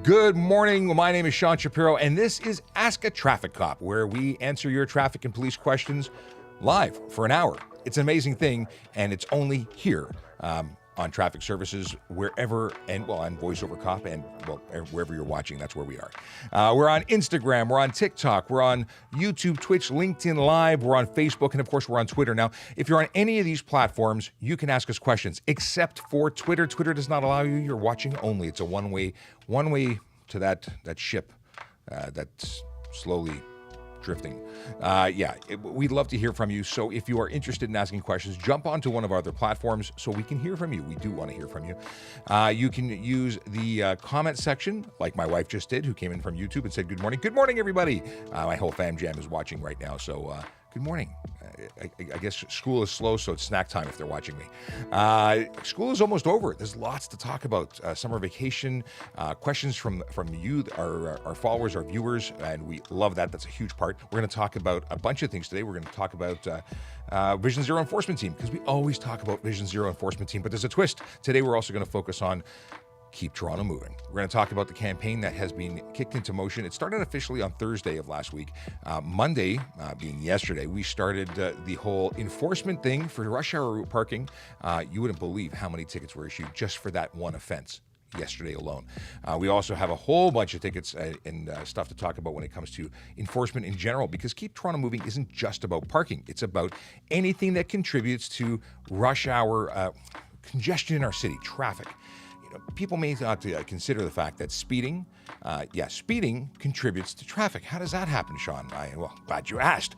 Good morning. My name is Sean Shapiro, and this is Ask a Traffic Cop, where we answer your traffic and police questions live for an hour. It's an amazing thing, and it's only here on Traffic Services, wherever, and on VoiceOver Cop, and wherever you're watching, that's where we are. We're on Instagram, we're on TikTok, we're on YouTube, Twitch, LinkedIn Live, we're on Facebook, and of course, we're on Twitter. Now, if you're on any of these platforms, you can ask us questions, except for Twitter. Twitter does not allow you. You're watching only. It's a one-way to that ship that's slowly drifting. We'd love to hear from you. So if you are interested in asking questions, jump onto one of our other platforms so we can hear from you. We do want to hear from you. You can use the comment section, like my wife just did, who came in from YouTube and said, good morning. Good morning, everybody. My whole fam jam is watching right now. So good morning. I guess school is slow, so it's snack time if they're watching me. School is almost over. There's lots to talk about. Summer vacation, questions from you, our followers, our viewers, and we love that. That's a huge part. We're going to talk about a bunch of things today. We're going to talk about Vision Zero Enforcement Team, because we always talk about Vision Zero Enforcement Team, but there's a twist. Today, we're also going to focus on Keep Toronto Moving. We're going to talk about the campaign that has been kicked into motion. It started officially on Thursday of last week. Monday, being yesterday, we started the whole enforcement thing for rush hour parking. You wouldn't believe how many tickets were issued just for that one offense yesterday alone. We also have a whole bunch of tickets and stuff to talk about when it comes to enforcement in general, because Keep Toronto Moving isn't just about parking. It's about anything that contributes to rush hour congestion in our city, traffic. People may not consider the fact that speeding contributes to traffic. How does that happen, Sean? Glad you asked.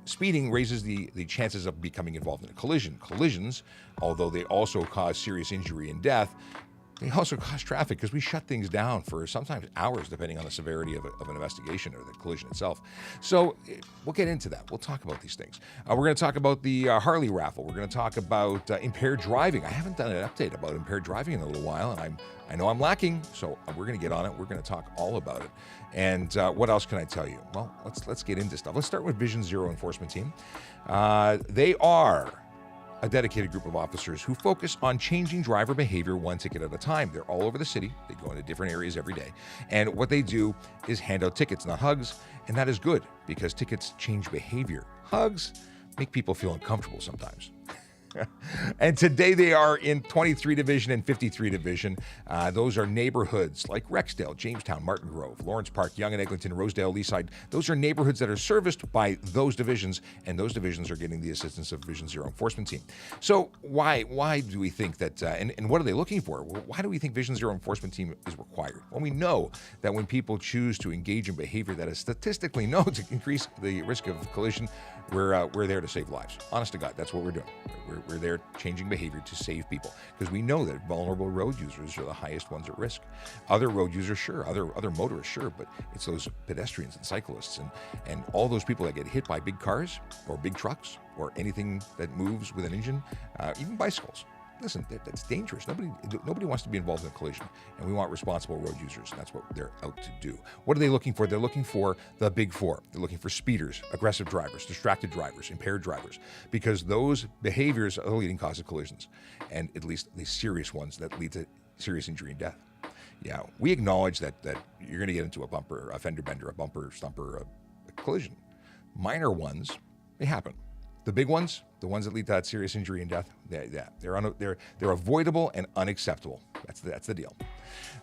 Speeding raises the chances of becoming involved in a collision. Collisions, although they also cause serious injury and death, they also cause traffic because we shut things down for sometimes hours, depending on the severity of an investigation or the collision itself. So we'll get into that. We'll talk about these things. We're going to talk about the Harley raffle. We're going to talk about impaired driving. I haven't done an update about impaired driving in a little while, and I know I'm lacking, so we're going to get on it. We're going to talk all about it. And what else can I tell you? Well, let's get into stuff. Let's start with Vision Zero Enforcement Team. They are a dedicated group of officers who focus on changing driver behavior one ticket at a time. They're all over the city. They go into different areas every day. And what they do is hand out tickets, not hugs. And that is good, because tickets change behavior. Hugs make people feel uncomfortable sometimes. And today they are in 23 Division and 53 Division. Those are neighborhoods like Rexdale, Jamestown, Martin Grove, Lawrence Park, Yonge and Eglinton, Rosedale, Leaside. Those are neighborhoods that are serviced by those divisions, and those divisions are getting the assistance of Vision Zero Enforcement Team. So why do we think that, and what are they looking for? Why do we think Vision Zero Enforcement Team is required? Well, we know that when people choose to engage in behavior that is statistically known to increase the risk of collision, we're there to save lives. Honest to God, that's what we're doing. We're there changing behavior to save people, because we know that vulnerable road users are the highest ones at risk. Other road users, sure. Other motorists, sure. But it's those pedestrians and cyclists and all those people that get hit by big cars or big trucks or anything that moves with an engine, even bicycles. Listen, that's dangerous. Nobody wants to be involved in a collision, and we want responsible road users, and that's what they're out to do. What are they looking for? They're looking for the big four. They're looking for speeders, aggressive drivers, distracted drivers, impaired drivers, because those behaviors are the leading cause of collisions, and at least the serious ones that lead to serious injury and death. Yeah, we acknowledge that you're going to get into a fender bender, a bumper stumper, a collision. Minor ones, they happen. The big ones, the ones that lead to that serious injury and death, they're avoidable and unacceptable. That's the deal.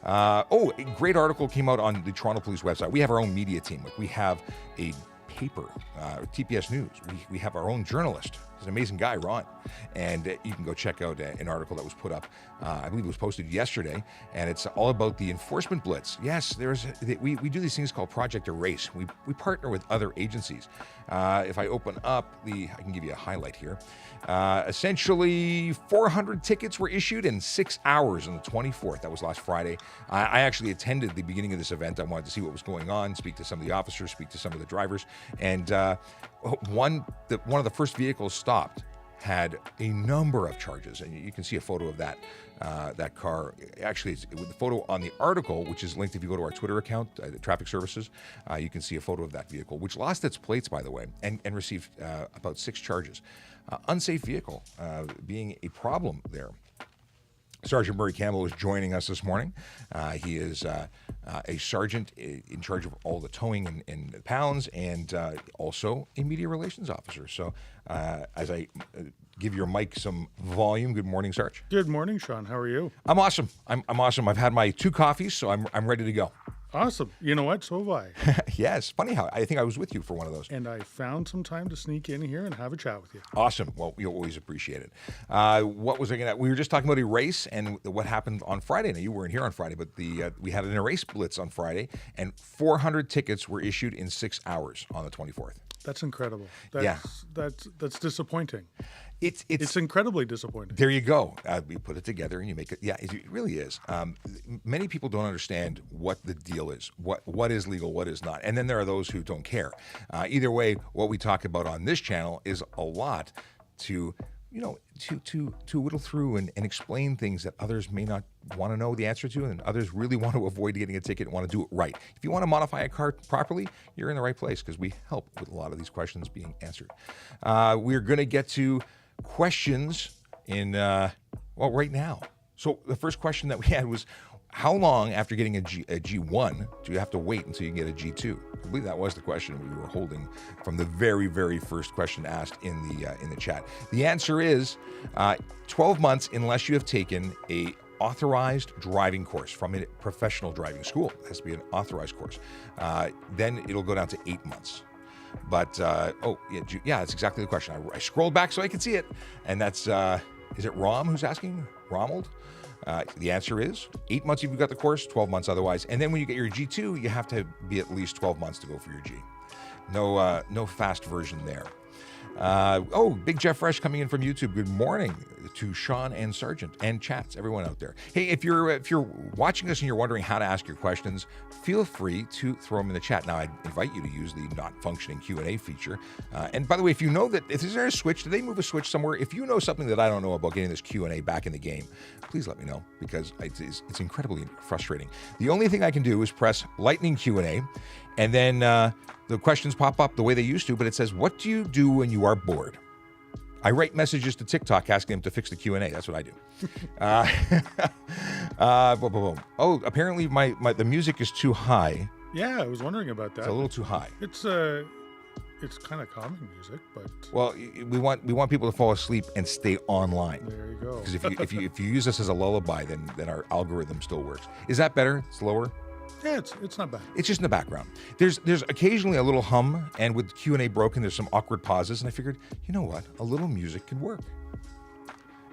A great article came out on the Toronto Police website. We have our own media team. We have a paper, TPS News. We have our own journalist. He's an amazing guy, Ron. And you can go check out an article that was put up, I believe it was posted yesterday, and it's all about the enforcement blitz. Yes, we do these things called Project Erase. We partner with other agencies. If I open up I can give you a highlight here. Essentially, 400 tickets were issued in 6 hours on the 24th. That was last Friday. I actually attended the beginning of this event. I wanted to see what was going on, speak to some of the officers, speak to some of the drivers. And one of the first vehicles stopped had a number of charges, and you can see a photo of that car. Actually, it's with the photo on the article, which is linked if you go to our Twitter account, Traffic Services. You can see a photo of that vehicle, which lost its plates, by the way, and received about 6 charges. Unsafe vehicle being a problem there. Sergeant Murray Campbell is joining us this morning. He is a sergeant in charge of all the towing and pounds, and also a media relations officer. So as I give your mic some volume, good morning, Sarge. Good morning, Sean. How are you? I'm awesome. I'm awesome. I've had my 2 coffees, so I'm ready to go. Awesome. You know what? So have I. Yes. Funny how I think I was with you for one of those. And I found some time to sneak in here and have a chat with you. Awesome. Well, we always appreciate it. What was I going to... We were just talking about erase and what happened on Friday. Now, you weren't here on Friday, but we had an erase blitz on Friday, and 400 tickets were issued in 6 hours on the 24th. That's incredible. That's disappointing. It's incredibly disappointing. There you go. You put it together and you make it. Yeah, it really is. Many people don't understand what the deal is, what is legal, what is not. And then there are those who don't care. Either way, what we talk about on this channel is a lot to whittle through and explain things that others may not want to know the answer to, and others really want to avoid getting a ticket and want to do it right. If you want to modify a car properly, you're in the right place, because we help with a lot of these questions being answered. We're going to get to questions in, right now. So the first question that we had was, how long after getting a G1 do you have to wait until you get a G2? I believe that was the question we were holding from the very, very first question asked in the chat. The answer is 12 months unless you have taken a authorized driving course from a professional driving school. It has to be an authorized course. Then it'll go down to 8 months. But, that's exactly the question. I scrolled back so I could see it. And that's, is it Rom who's asking? Romold? The answer is 8 months if you've got the course, 12 months otherwise. And then when you get your G2, you have to be at least 12 months to go for your G. No fast version there. Big Jeff Fresh coming in from YouTube. Good morning to Sean and Sargent and chats, everyone out there. Hey, if you're watching this and you're wondering how to ask your questions, feel free to throw them in the chat. Now, I invite you to use the not functioning Q&A feature. And by the way, if you know that, is there a switch? Did they move a switch somewhere? If you know something that I don't know about getting this Q&A back in the game, please let me know, because it's incredibly frustrating. The only thing I can do is press Lightning Q&A, and then the questions pop up the way they used to, but it says, what do you do when you are bored? I write messages to TikTok asking them to fix the Q&A. That's what I do. Apparently the music is too high. Yeah, I was wondering about that. It's a little too high. It's kind of calming music, but... Well, we want people to fall asleep and stay online. There you go. Because if you use this as a lullaby, then our algorithm still works. Is that better? It's lower? Yeah, it's not bad. It's just in the background. There's occasionally a little hum, and with Q&A broken, there's some awkward pauses, and I figured, you know what? A little music could work.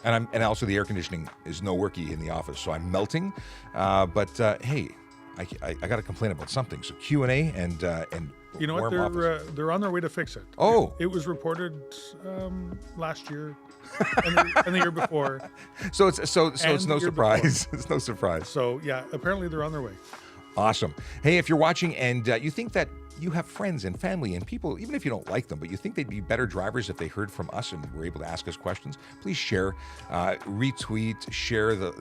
And also the air conditioning is no worky in the office, so I'm melting. Hey, I got to complain about something. So Q&A and you know what? They're on their way to fix it. Oh, it was reported last year and the year before. So it's no surprise. It's no surprise. So yeah, apparently they're on their way. Awesome. Hey, if you're watching and you think that you have friends and family and people, even if you don't like them, but you think they'd be better drivers if they heard from us and were able to ask us questions, please share, retweet, share the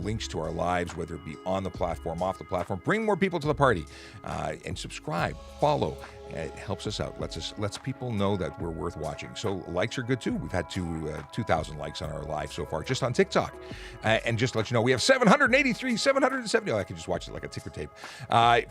links to our lives, whether it be on the platform, off the platform. Bring more people to the party, and subscribe, follow. It helps us out. Lets people know that we're worth watching. So likes are good too. We've had 2,000 likes on our live so far, just on TikTok. And just to let you know, we have 770. I can just watch it like a ticker tape.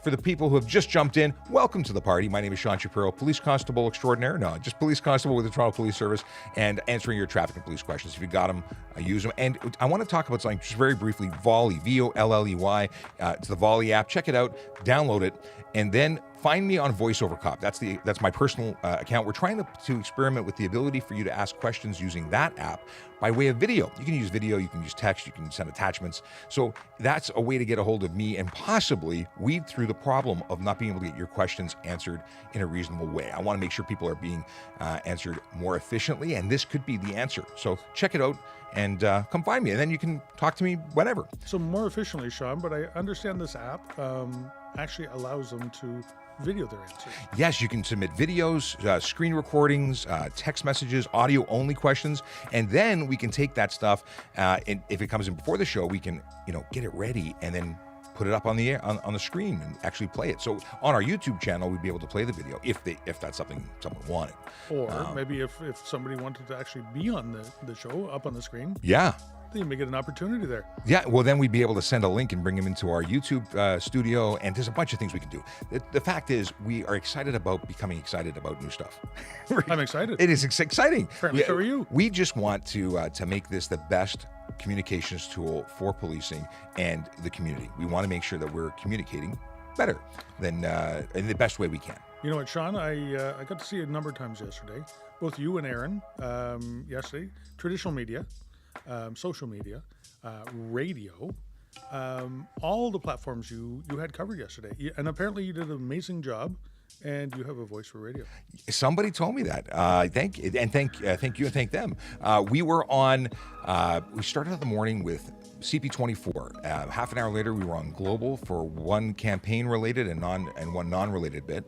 For the people who have just jumped in, welcome to the party. My name is Sean Shapiro, police constable extraordinaire. No, just police constable with the Toronto Police Service, and answering your traffic and police questions. If you got them, use them. And I want to talk about something just very briefly. Volley, VOLLEY. It's the Volley app. Check it out. Download it, and then find me on VoiceOver Cop. That's my personal account. We're trying to experiment with the ability for you to ask questions using that app by way of video. You can use video, you can use text, you can send attachments. So that's a way to get a hold of me and possibly weed through the problem of not being able to get your questions answered in a reasonable way. I want to make sure people are being answered more efficiently, and this could be the answer. So check it out and come find me, and then you can talk to me whenever. So more efficiently, Sean, but I understand this app actually allows them to video their answers. Yes, you can submit videos, screen recordings, text messages, audio-only questions, and then we can take that stuff, and if it comes in before the show, we can, get it ready and then put it up on the air, on the screen and actually play it. So on our YouTube channel, we'd be able to play the video if that's something someone wanted. Or maybe if somebody wanted to actually be on the show up on the screen. Yeah. Then you may get an opportunity there. Yeah, well, then we'd be able to send a link and bring him into our YouTube studio, and there's a bunch of things we can do. The fact is, we are excited about becoming excited about new stuff. I'm excited. It is exciting. Apparently, so are you. We just want to make this the best communications tool for policing and the community. We want to make sure that we're communicating better than in the best way we can. You know what, Sean? I got to see you a number of times yesterday. Both you and Aaron yesterday. Traditional media. Social media, radio, all the platforms you had covered yesterday. And apparently you did an amazing job, and you have a voice for radio. Somebody told me that. Thank you and thank them. We were on, we started out the morning with CP24. Half an hour later, we were on Global for one campaign-related and one non-related bit.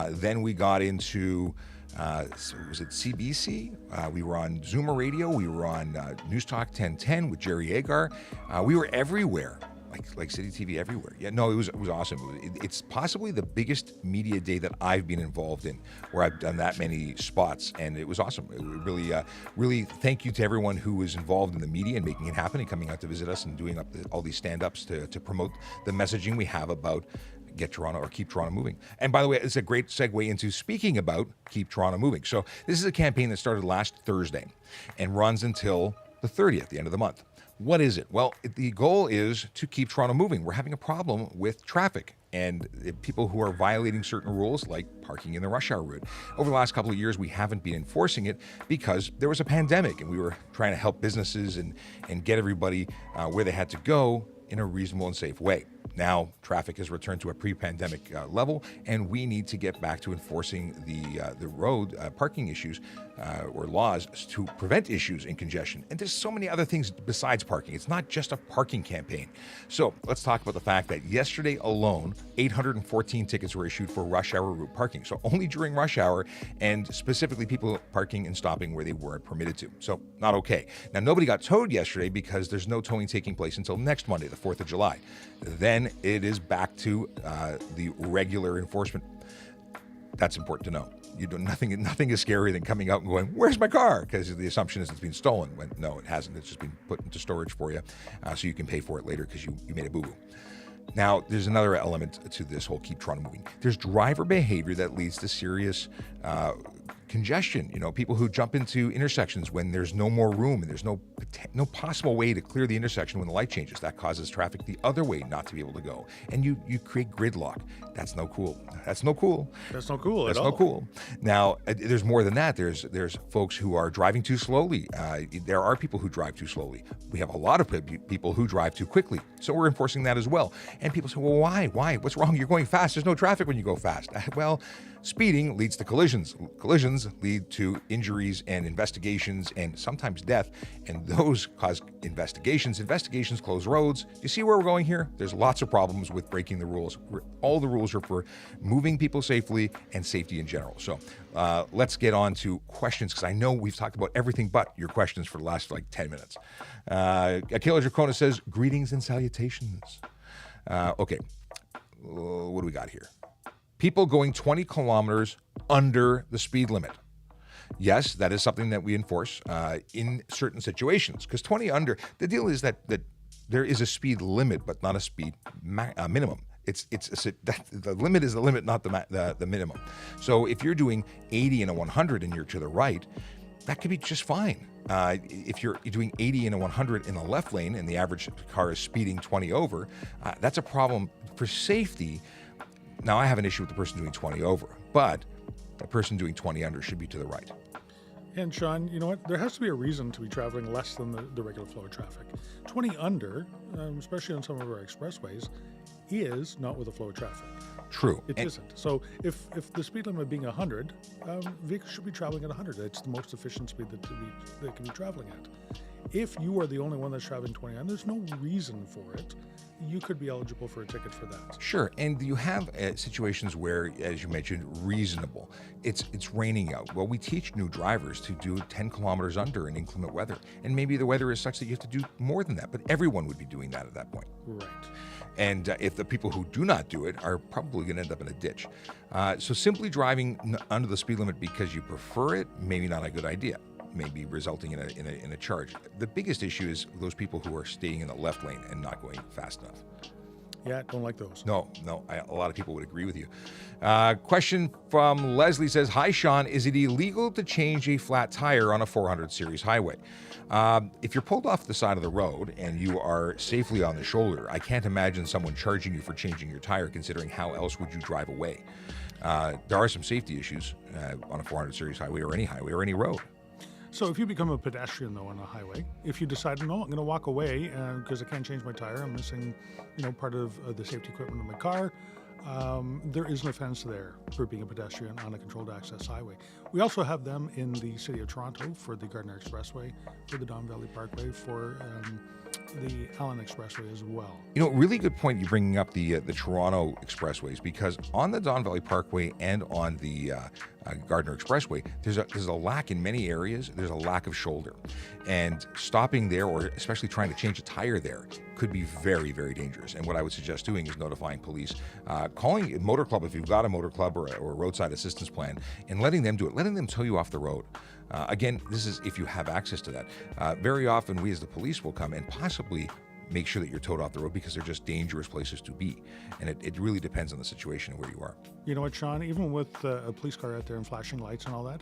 Then we got into... was it CBC? We were on Zoomer Radio. We were on News Talk 1010 with Jerry Agar. We were everywhere, like City TV everywhere. Yeah, no, it was awesome. It's possibly the biggest media day that I've been involved in, where I've done that many spots, and it was awesome. It really thank you to everyone who was involved in the media and making it happen and coming out to visit us and doing all these stand-ups to promote the messaging we have about Get Toronto or Keep Toronto Moving. And by the way, it's a great segue into speaking about Keep Toronto Moving. So this is a campaign that started last Thursday and runs until the 30th, the end of the month. What is it? Well, the goal is to keep Toronto moving. We're having a problem with traffic and people who are violating certain rules, like parking in the rush hour route. Over the last couple of years, we haven't been enforcing it because there was a pandemic and we were trying to help businesses and get everybody where they had to go in a reasonable and safe way. Now, traffic has returned to a pre-pandemic level, and we need to get back to enforcing the road parking issues or laws to prevent issues in congestion. And there's so many other things besides parking. It's not just a parking campaign. So let's talk about the fact that yesterday alone, 814 tickets were issued for rush hour route parking. So only during rush hour, and specifically people parking and stopping where they weren't permitted to. So not okay. Now, nobody got towed yesterday because there's no towing taking place until next Monday, the 4th of July. Then it is back to the regular enforcement. That's important to know. Nothing is scarier than coming out and going, "Where's my car?" Because the assumption is it's been stolen. When no, it hasn't. It's just been put into storage for you, so you can pay for it later because you made a boo-boo. Now, there's another element to this whole Keep Toronto Moving. There's driver behavior that leads to serious congestion. People who jump into intersections when there's no more room and there's no possible way to clear the intersection when the light changes. That causes traffic the other way not to be able to go. And you create gridlock. That's no cool. That's no cool. That's not cool That's at all. no cool. Now, there's more than that. There's folks who are driving too slowly. There are people who drive too slowly. We have a lot of people who drive too quickly. So we're enforcing that as well. And people say, well, why? What's wrong? You're going fast. There's no traffic when you go fast. Well, speeding leads to collisions. Collisions lead to injuries and investigations and sometimes death. And those cause investigations. Investigations close roads. You see where we're going here? There's lots of problems with breaking the rules. All the rules are for moving people safely and safety in general. So let's get on to questions, because I know we've talked about everything but your questions for the last 10 minutes. Akela Dracona says, greetings and salutations. Okay, what do we got here? People going 20 kilometers under the speed limit. Yes, that is something that we enforce in certain situations, because 20 under, the deal is that there is a speed limit, but not a speed minimum. The limit is the limit, not the minimum. So if you're doing 80 and a 100 and you're to the right, that could be just fine. If you're doing 80 and a 100 in the left lane and the average car is speeding 20 over, that's a problem for safety. Now, I have an issue with the person doing 20 over, but the person doing 20 under should be to the right. And Sean, you know what? There has to be a reason to be traveling less than the regular flow of traffic. 20 under, especially on some of our expressways, is not with the flow of traffic. True. It isn't. So if the speed limit being 100, vehicles should be traveling at 100. It's the most efficient speed that they can be traveling at. If you are the only one that's traveling 20 and there's no reason for it, you could be eligible for a ticket for that. Sure, and you have situations where, as you mentioned, reasonable. It's raining out. Well, we teach new drivers to do 10 kilometers under in inclement weather, and maybe the weather is such that you have to do more than that, but everyone would be doing that at that point. Right. And if the people who do not do it are probably going to end up in a ditch. So simply driving under the speed limit because you prefer it, maybe not a good idea. maybe resulting in a charge. The biggest issue is those people who are staying in the left lane and not going fast enough. Yeah, don't like those. No, a lot of people would agree with you. Question from Leslie says, "Hi, Sean. Is it illegal to change a flat tire on a 400 series highway? If you're pulled off the side of the road and you are safely on the shoulder, I can't imagine someone charging you for changing your tire, considering how else would you drive away? There are some safety issues on a 400 series highway or any road. So if you become a pedestrian, though, on a highway, if you decide, no, I'm going to walk away because I can't change my tire, I'm missing, part of the safety equipment in my car, there is an offense there for being a pedestrian on a controlled access highway. We also have them in the City of Toronto for the Gardner Expressway, for the Don Valley Parkway, for the Allen Expressway as well. Really good point you bringing up the Toronto expressways, because on the Don Valley Parkway and on the Gardner Expressway, there's a lack in many areas. There's a lack of shoulder, and stopping there, or especially trying to change a tire there, could be very, very dangerous. And what I would suggest doing is notifying police, calling a motor club if you've got a motor club or a roadside assistance plan, and letting them do it, letting them tow you off the road. Again, this is if you have access to that. Very often, we as the police will come and possibly make sure that you're towed off the road because they're just dangerous places to be. And it really depends on the situation and where you are. You know what, Sean? Even with a police car out there and flashing lights and all that,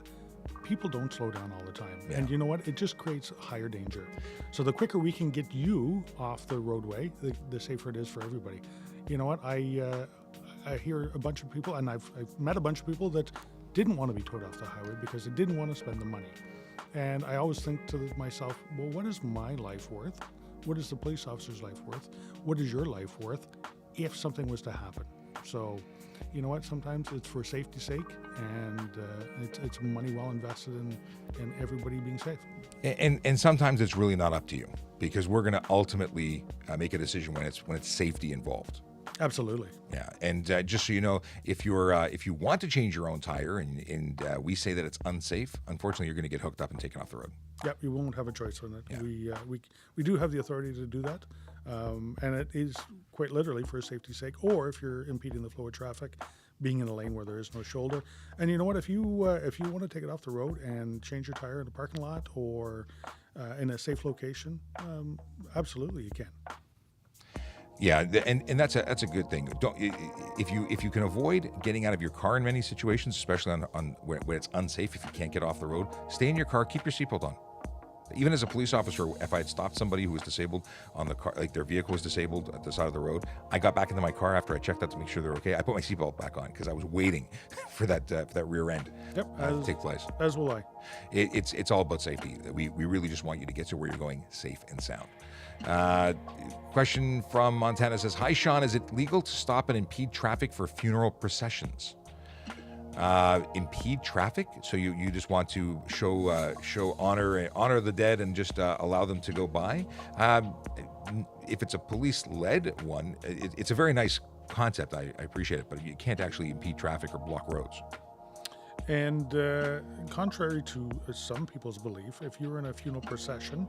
people don't slow down all the time. Yeah. And you know what? It just creates higher danger. So the quicker we can get you off the roadway, the safer it is for everybody. You know what? I hear a bunch of people, and I've met a bunch of people that didn't want to be towed off the highway because they didn't want to spend the money. And I always think to myself, well, what is my life worth? What is the police officer's life worth? What is your life worth if something was to happen? So, you know what? Sometimes it's for safety's sake, and it's money well invested in everybody being safe. And sometimes it's really not up to you, because we're going to ultimately make a decision when it's safety involved. Absolutely. Yeah, and just so you know, if you want to change your own tire and we say that it's unsafe, unfortunately, you're going to get hooked up and taken off the road. Yep, you won't have a choice on it. Yeah. We do have the authority to do that, and it is quite literally for safety's sake, or if you're impeding the flow of traffic, being in a lane where there is no shoulder. And you know what? If you want to take it off the road and change your tire in a parking lot or in a safe location, absolutely you can. Yeah, and that's a good thing. If you can avoid getting out of your car in many situations, especially on when it's unsafe, if you can't get off the road, stay in your car, keep your seatbelt on. Even as a police officer, if I had stopped somebody who was disabled on the car, like their vehicle was disabled at the side of the road, I got back into my car after I checked out to make sure they're okay. I put my seatbelt back on because I was waiting for that rear end to take place. As will I. It's all about safety. We really just want you to get to where you're going safe and sound. Question from Montana says, "Hi, Sean. Is it legal to stop and impede traffic for funeral processions?" Impede traffic? So you just want to show honor the dead and just allow them to go by? If it's a police-led one, it's a very nice concept. I appreciate it, but you can't actually impede traffic or block roads. And contrary to some people's belief, if you're in a funeral procession,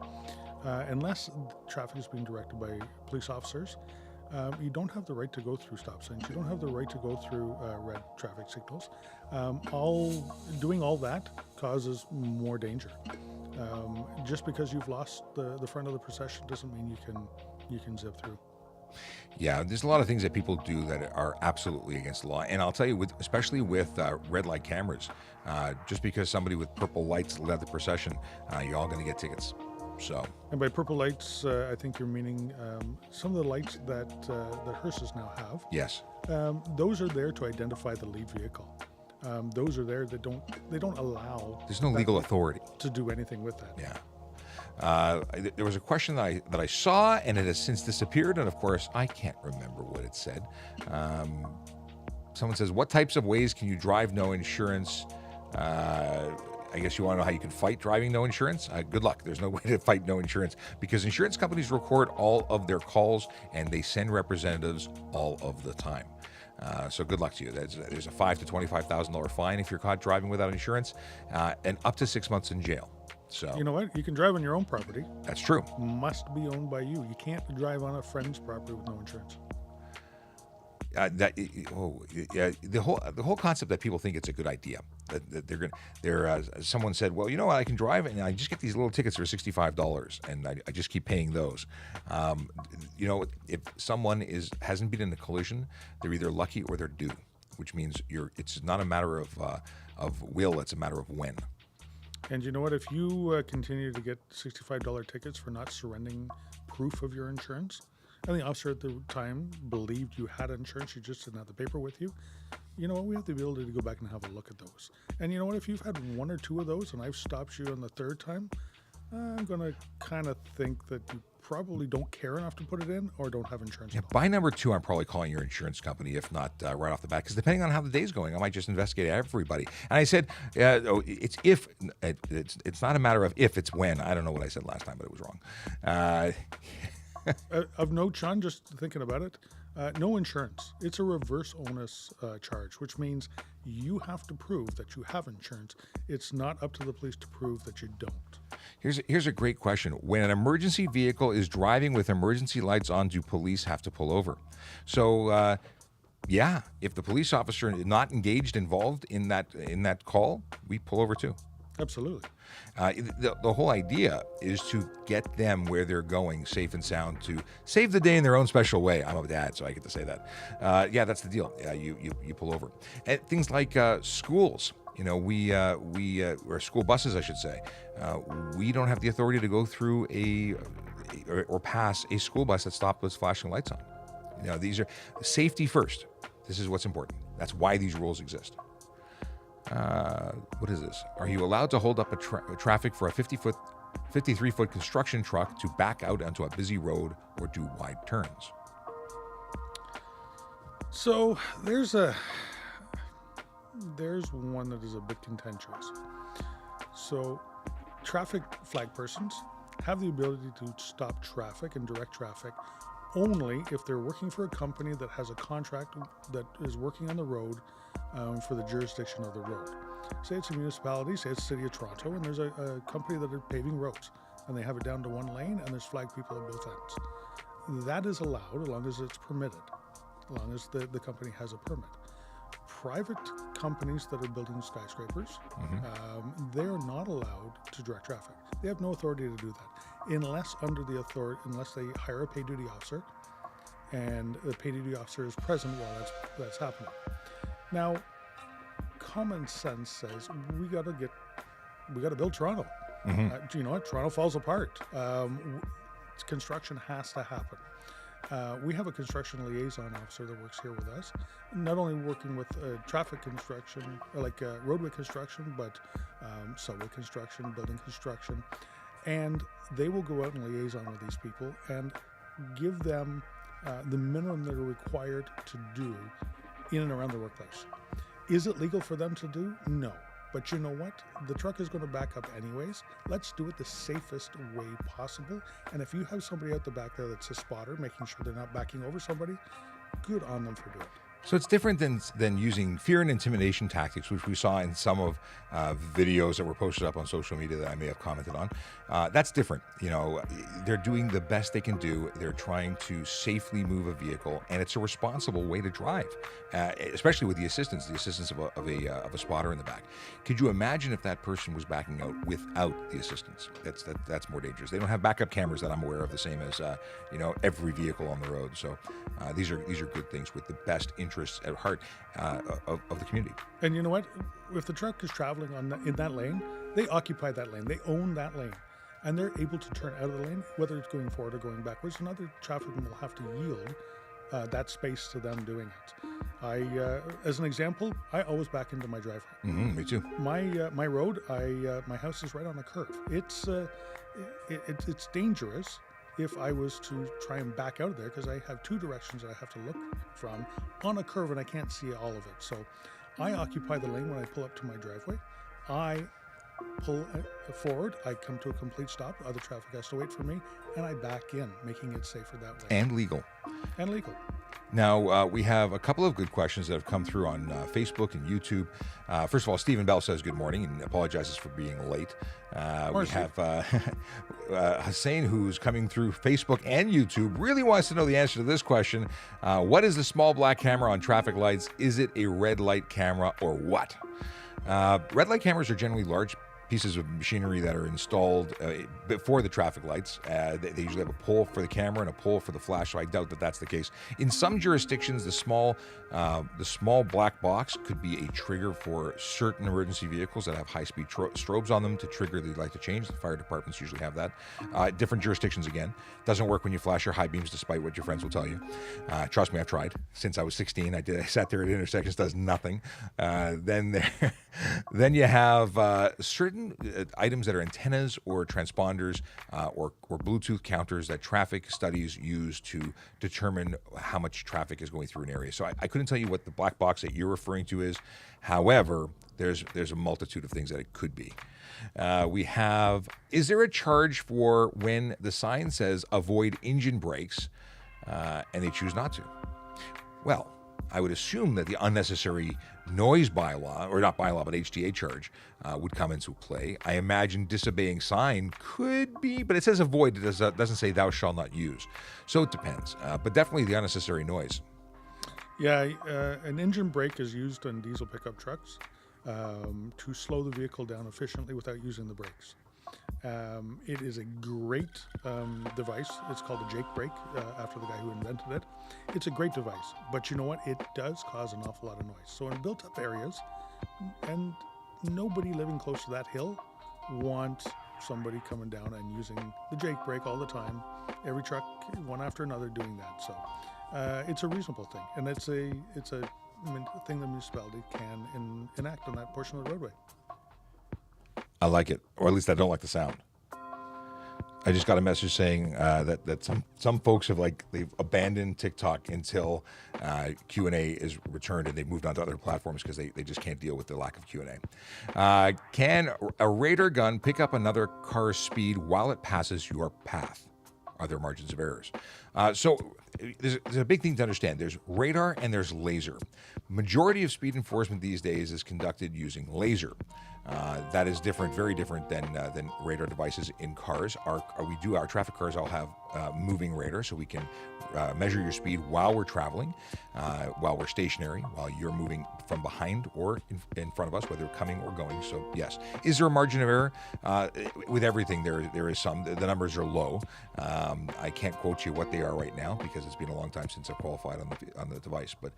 unless traffic is being directed by police officers, you don't have the right to go through stop signs. You don't have the right to go through red traffic signals. Doing all that causes more danger. Just because you've lost the front of the procession doesn't mean you can zip through. Yeah, there's a lot of things that people do that are absolutely against the law. And I'll tell you, especially with red light cameras, just because somebody with purple lights led the procession, you're all going to get tickets. So. And by purple lights, I think you're meaning some of the lights that hearses now have. Yes. Those are there to identify the lead vehicle. Those are there that don't allow. There's no legal authority to do anything with that. Yeah. There was a question that I saw, and it has since disappeared. And of course, I can't remember what it said. Someone says, "What types of ways can you drive no insurance?" I guess you want to know how you can fight driving no insurance? Good luck. There's no way to fight no insurance because insurance companies record all of their calls and they send representatives all of the time. So good luck to you. There's a $5,000 to $25,000 fine if you're caught driving without insurance, and up to 6 months in jail. So you know what? You can drive on your own property. That's true. Must be owned by you. You can't drive on a friend's property with no insurance. The whole concept that people think it's a good idea that someone said, well, you know what, I can drive and I just get these little tickets for $65 and I just keep paying those. If someone hasn't been in a collision, they're either lucky or they're due, which means it's not a matter of will, it's a matter of when. And you know what? If you continue to get $65 tickets for not surrendering proof of your insurance, and the officer at the time believed you had insurance, you just didn't have the paper with you, you know what? We have the ability to go back and have a look at those. And you know what? If you've had one or two of those and I've stopped you on the third time, I'm going to kind of think that you probably don't care enough to put it in or don't have insurance. Yeah, by number 2, I'm probably calling your insurance company, if not right off the bat, because depending on how the day's going, I might just investigate everybody. And I said, it's not a matter of if, it's when. I don't know what I said last time, but it was wrong. Of note, Sean, just thinking about it, no insurance. It's a reverse onus charge, which means you have to prove that you have insurance. It's not up to the police to prove that you don't. Here's a great question. When an emergency vehicle is driving with emergency lights on, do police have to pull over? So, if the police officer is not involved in that call, we pull over too. Absolutely. The whole idea is to get them where they're going safe and sound, to save the day in their own special way. I'm a dad, so I get to say that. That's the deal. You pull over. And things like schools. Or school buses, I should say. We don't have the authority to go through or pass a school bus that stopped with flashing lights on. These are safety first. This is what's important. That's why these rules exist. What is this? Are you allowed to hold up traffic for a 53-foot construction truck to back out onto a busy road or do wide turns? So there's one that is a bit contentious. So traffic flag persons have the ability to stop traffic and direct traffic only if they're working for a company that has a contract that is working on the road for the jurisdiction of the road. Say it's a municipality, say it's the City of Toronto, and there's a company that are paving roads, and they have it down to one lane, and there's flag people at both ends. That is allowed as long as it's permitted, as long as the company has a permit. Private companies that are building skyscrapers, they're not allowed to direct traffic. They have no authority to do that unless they hire a paid duty officer, and the paid duty officer is present while that's happening. Now, common sense says we got to build Toronto. You know what? Toronto falls apart. Construction has to happen. We have a construction liaison officer that works here with us, not only working with traffic construction, like roadway construction, but subway construction, building construction. And they will go out and liaison with these people and give them the minimum that are required to do in and around the workplace. Is it legal for them to do? No. But you know what? The truck is going to back up anyways. Let's do it the safest way possible. And if you have somebody out the back there that's a spotter, making sure they're not backing over somebody, good on them for doing it. So it's different than using fear and intimidation tactics, which we saw in some of videos that were posted up on social media that I may have commented on. That's different. They're doing the best they can do. They're trying to safely move a vehicle, and it's a responsible way to drive, especially with the assistance of a spotter in the back. Could you imagine if that person was backing out without the assistance? That's more dangerous. They don't have backup cameras that I'm aware of, the same as every vehicle on the road. So these are good things with the best interests at heart of the community. And you know what? If the truck is traveling in that lane, they occupy that lane. They own that lane. And they're able to turn out of the lane, whether it's going forward or going backwards. Another traffic will have to yield that space to them doing it. As an example, I always back into my driveway. Me too. My road, my house is right on a curve. It's dangerous if I was to try and back out of there, because I have two directions that I have to look from on a curve and I can't see all of it. So I occupy the lane when I pull up to my driveway. I pull forward, I come to a complete stop, other traffic has to wait for me, and I back in, making it safer that way. And legal. Now, we have a couple of good questions that have come through on Facebook and YouTube. First of all, Stephen Bell says good morning and apologizes for being late. We have Hussein, who's coming through Facebook and YouTube, really wants to know the answer to this question. What is the small black camera on traffic lights? Is it a red light camera or what? Red light cameras are generally large pieces of machinery that are installed before the traffic lights. They usually have a pole for the camera and a pole for the flash, so I doubt that that's the case. In some jurisdictions, the small black box could be a trigger for certain emergency vehicles that have high-speed strobes on them to trigger the light to change. The fire departments usually have that. Different jurisdictions, again. Doesn't work when you flash your high beams, despite what your friends will tell you. Trust me, I've tried. Since I was 16, I sat there at intersections, does nothing. Then you have certain items that are antennas or transponders or Bluetooth counters that traffic studies use to determine how much traffic is going through an area. So I couldn't tell you what the black box that you're referring to is. However, there's a multitude of things that it could be. We have, is there a charge for when the sign says avoid engine brakes and they choose not to? Well, I would assume that the unnecessary noise bylaw, or not bylaw, but HTA charge would come into play. I imagine disobeying sign could be, but it says avoid, it doesn't say thou shalt not use. So it depends, but definitely the unnecessary noise. Yeah, an engine brake is used on diesel pickup trucks to slow the vehicle down efficiently without using the brakes. It is a great device. It's called a Jake brake, after the guy who invented it. It's a great device, but you know what? It does cause an awful lot of noise. So in built-up areas, and nobody living close to that hill wants somebody coming down and using the Jake brake all the time. Every truck, one after another, doing that. So it's a reasonable thing, and it's a thing the municipality can enact on that portion of the roadway. I like it, or at least I don't like the sound. I just got a message saying that some folks they've abandoned TikTok until Q&A is returned, and they've moved on to other platforms because they just can't deal with the lack of Q&A. Can a radar gun pick up another car's speed while it passes your path? Are there margins of errors? So there's a big thing to understand. There's radar and there's laser. Majority of speed enforcement these days is conducted using laser. That is different, very different than radar devices in cars. Our traffic cars all have moving radar, so we can measure your speed while we're traveling, while we're stationary, while you're moving from behind or in front of us, whether coming or going. So yes, is there a margin of error? With everything, there is some. The numbers are low. I can't quote you what they are right now because it's been a long time since I've qualified on the device, but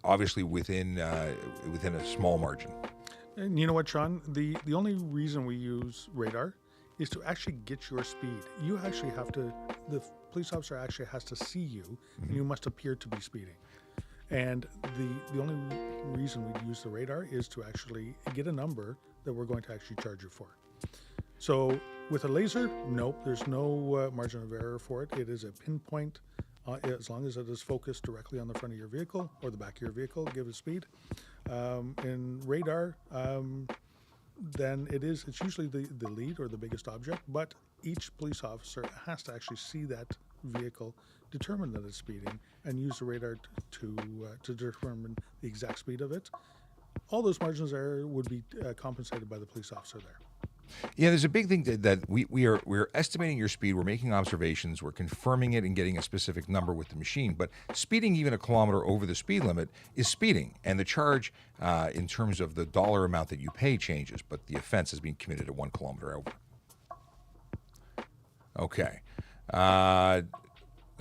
obviously within a small margin. And you know what, Sean? The only reason we use radar is to actually get your speed. You actually have to, the police officer actually has to see you, and you must appear to be speeding. And the only reason we use the radar is to actually get a number that we're going to actually charge you for. So with a laser, nope, there's no margin of error for it. It is a pinpoint, as long as it is focused directly on the front of your vehicle or the back of your vehicle, give it speed. In radar, then it's usually the lead or the biggest object, but each police officer has to actually see that vehicle, determine that it's speeding, and use the radar to determine the exact speed of it. All those margins there would be compensated by the police officer there. Yeah, there's a big thing that we're estimating your speed, we're making observations, we're confirming it and getting a specific number with the machine. But speeding even a kilometer over the speed limit is speeding, and the charge in terms of the dollar amount that you pay changes, but the offense is being committed at 1 kilometer over. Okay.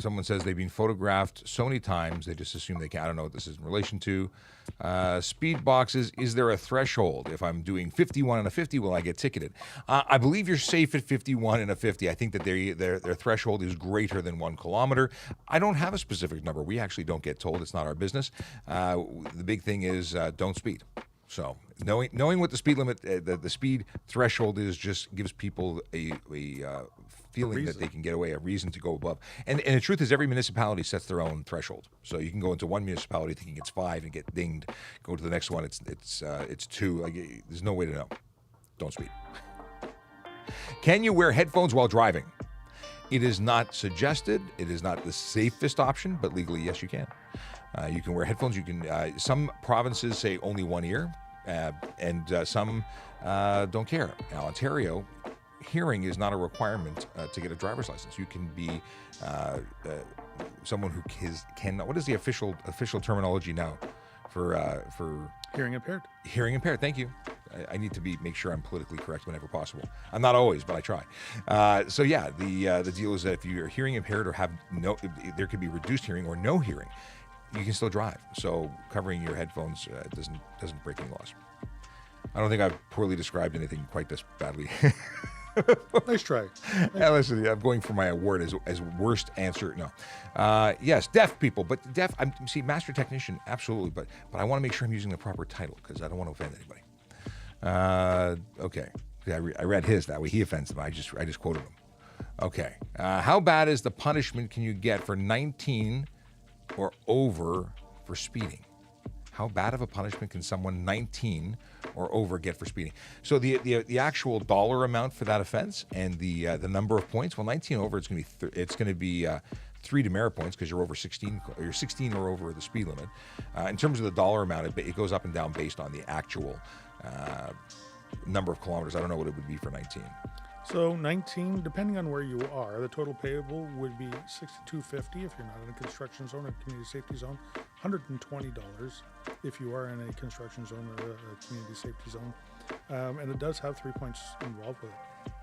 Someone says they've been photographed so many times, they just assume they can. I don't know what this is in relation to. Speed boxes, is there a threshold? If I'm doing 51 and a 50, will I get ticketed? I believe you're safe at 51 and a 50. I think that their threshold is greater than 1 kilometer. I don't have a specific number. We actually don't get told. It's not our business. The big thing is don't speed. So knowing what the speed limit, the speed threshold is, just gives people a feeling that they can get away, a reason to go above. And the truth is, every municipality sets their own threshold. So you can go into one municipality thinking it's 5 and get dinged. Go to the next one, it's 2. There's no way to know. Don't speed. Can you wear headphones while driving? It is not suggested. It is not the safest option, but legally, yes, you can. You can wear headphones. You can. Some provinces say only one ear, and some don't care. Now, Ontario, hearing is not a requirement to get a driver's license. You can be someone who can. What is the official terminology now for Hearing impaired. hearing impaired? Thank you. I need to make sure I'm politically correct whenever possible. I'm not always, but I try. So yeah, the deal is that if you're hearing impaired or have there could be reduced hearing or no hearing, you can still drive. So covering your headphones doesn't break any laws. I don't think I've poorly described anything quite this badly. Nice try. Listen, I'm going for my award as worst answer. No. Yes, deaf people, but deaf. Master technician, absolutely, but I want to make sure I'm using the proper title because I don't want to offend anybody. Okay. I read his that way. He offends them. I just quoted him. Okay. How bad is the punishment can you get for 19 or over for speeding? How bad of a punishment can someone 19 or over get for speeding? So the actual dollar amount for that offense and the number of points. Well, 19 over, it's going to be 3 demerit points because you're over 16. Or you're 16 or over the speed limit. In terms of the dollar amount, it goes up and down based on the actual number of kilometers. I don't know what it would be for 19. So 19, depending on where you are, the total payable would be $62.50 if you're not in a construction zone or community safety zone, $120 if you are in a construction zone or a community safety zone. And it does have 3 points involved with it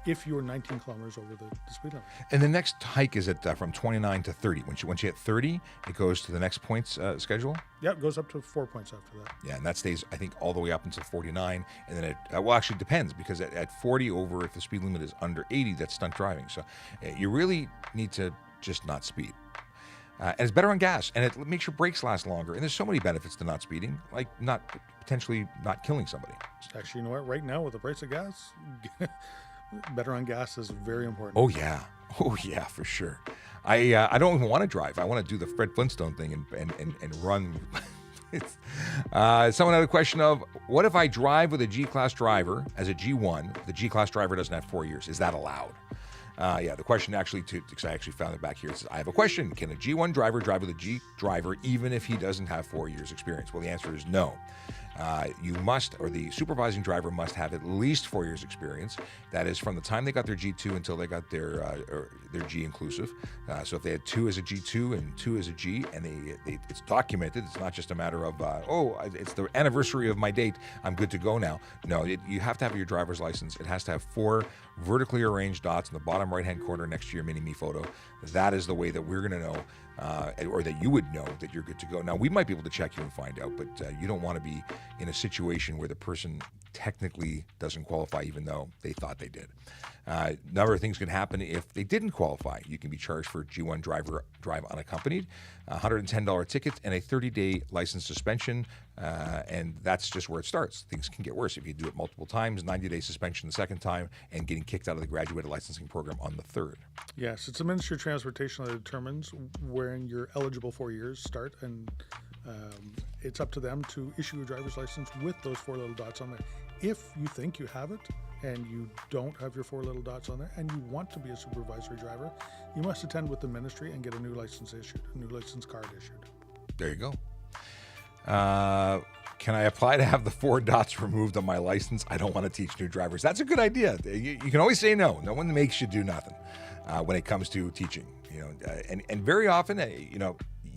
if you're 19 kilometers over the speed limit. And the next hike is from 29 to 30. Once you hit 30, it goes to the next points schedule. Yeah, it goes up to 4 points after that. Yeah, and that stays, I think, all the way up until 49. And then it actually depends because at 40 over, if the speed limit is under 80, that's stunt driving. So you really need to just not speed. And it's better on gas, and it makes your brakes last longer. And there's so many benefits to not speeding, like potentially not killing somebody. Actually, you know what? Right now, with the price of gas, better on gas is very important. Oh yeah, for sure. I don't even want to drive. I want to do the Fred Flintstone thing and run. Someone had a question of, what if I drive with a G-Class driver as a G1? The G-Class driver doesn't have 4 years. Is that allowed? The question because I actually found it back here. It says, I have a question. Can a G1 driver drive with a G driver even if he doesn't have 4 years experience? Well, the answer is no. You must, or the supervising driver must have at least 4 years experience. That is from the time they got their G2 until they got their G inclusive. So if they had 2 as a G2 and 2 as a G, and it's documented, it's not just a matter of, it's the anniversary of my date, I'm good to go now. No, you have to have your driver's license. It has to have 4 vertically arranged dots in the bottom right-hand corner next to your mini-me photo. That is the way that we're going to know, or that you would know that you're good to go. Now, we might be able to check you and find out, but you don't want to be in a situation where the person technically doesn't qualify even though they thought they did. A number of things can happen if they didn't qualify. You can be charged for G1 drive unaccompanied, $110 ticket, and a 30-day license suspension, and that's just where it starts. Things can get worse if you do it multiple times, 90-day suspension the second time, and getting kicked out of the graduated licensing program on the third. Yes, it's the Ministry of Transportation that determines when your eligible 4 years start, and it's up to them to issue a driver's license with those 4 little dots on there. If you think you have it and you don't have your 4 little dots on there and you want to be a supervisory driver, you must attend with the ministry and get a new license issued, a new license card issued. There you go. Can I apply to have the 4 dots removed on my license? I don't want to teach new drivers. That's a good idea. You can always say no. No one makes you do nothing when it comes to teaching. And very often,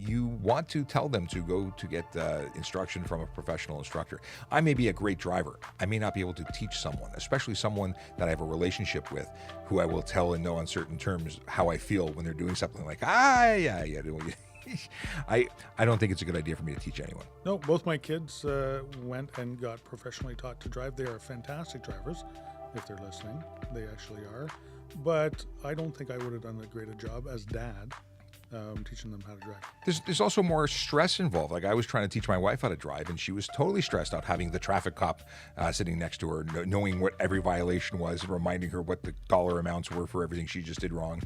you want to tell them to go to get instruction from a professional instructor. I may be a great driver. I may not be able to teach someone, especially someone that I have a relationship with, who I will tell in no uncertain terms how I feel when they're doing something like, yeah. I don't think it's a good idea for me to teach anyone. No, both my kids went and got professionally taught to drive. They are fantastic drivers, if they're listening. They actually are. But I don't think I would have done a greater job as dad teaching them how to drive. There's also more stress involved. Like I was trying to teach my wife how to drive, and she was totally stressed out having the traffic cop sitting next to her, knowing what every violation was, and reminding her what the dollar amounts were for everything she just did wrong.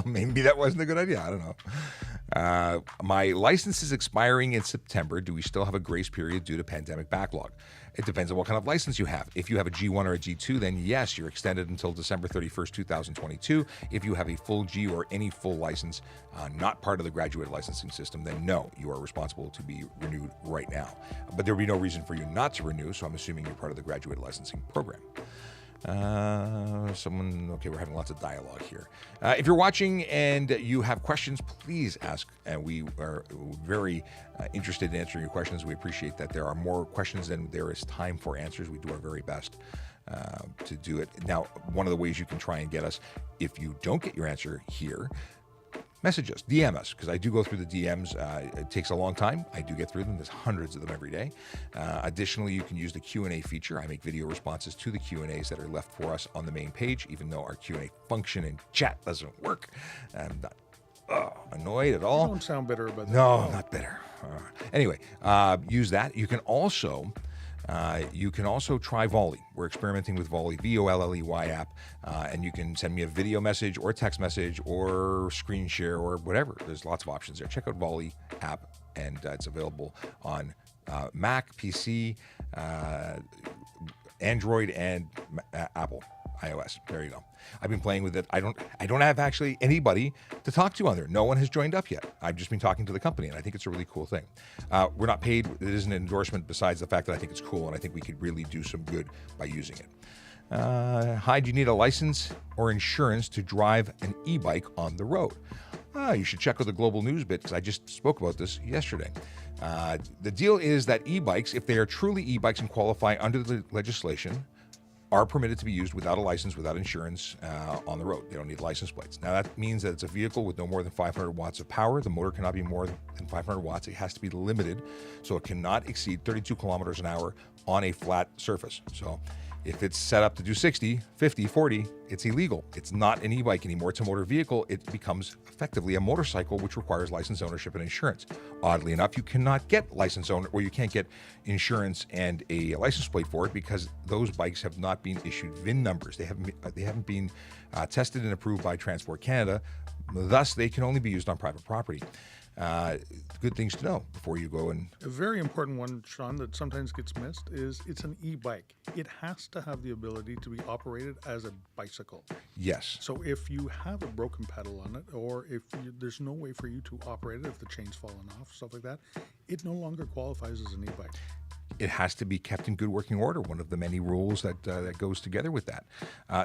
Maybe that wasn't a good idea. I don't know. My license is expiring in September. Do we still have a grace period due to pandemic backlog? It depends on what kind of license you have. If you have a G1 or a G2, then yes, you're extended until December 31st, 2022. If you have a full G or any full license, not part of the graduate licensing system, then no, you are responsible to be renewed right now. But there would be no reason for you not to renew, so I'm assuming you're part of the graduate licensing program. Okay, we're having lots of dialogue here. If you're watching and you have questions, please ask. And we are very interested in answering your questions. We appreciate that there are more questions than there is time for answers. We do our very best to do it. Now, one of the ways you can try and get us, if you don't get your answer here, message us, DM us, because I do go through the DMs. It takes a long time. I do get through them. There's hundreds of them every day. Additionally, you can use the Q&A feature. I make video responses to the Q&As that are left for us on the main page, even though our Q&A function in chat doesn't work. I'm not annoyed at all. You don't sound bitter about that. No, not bitter. Anyway, use that. You can also try Volley. We're experimenting with Volley, Volley app, and you can send me a video message or a text message or screen share or whatever. There's lots of options there. Check out Volley app, and it's available on Mac, PC, Android, and Apple iOS. There you go. I've been playing with it. I don't have actually anybody to talk to on there. No one has joined up yet. I've just been talking to the company, and I think it's a really cool thing. We're not paid. It isn't an endorsement besides the fact that I think it's cool, and I think we could really do some good by using it. Hi, do you need a license or insurance to drive an e-bike on the road? You should check out the Global News bit, because I just spoke about this yesterday. The deal is that e-bikes, if they are truly e-bikes and qualify under the legislation, are permitted to be used without a license, without insurance on the road. They don't need license plates. Now, that means that it's a vehicle with no more than 500 watts of power. The motor cannot be more than 500 watts. It has to be limited, so it cannot exceed 32 kilometers an hour on a flat surface. So if it's set up to do 60, 50, 40, it's illegal. It's not an e-bike anymore. It's a motor vehicle. It becomes effectively a motorcycle, which requires license ownership and insurance. Oddly enough, you cannot get license owner, or you can't get insurance and a license plate for it, because those bikes have not been issued VIN numbers. They haven't been tested and approved by Transport Canada. Thus, they can only be used on private property. Good things to know before you go and... A very important one, Sean, that sometimes gets missed is it's an e-bike. It has to have the ability to be operated as a bicycle. Yes. So if you have a broken pedal on it, or if there's no way for you to operate it, if the chain's fallen off, stuff like that, it no longer qualifies as an e-bike. It has to be kept in good working order, one of the many rules that goes together with that.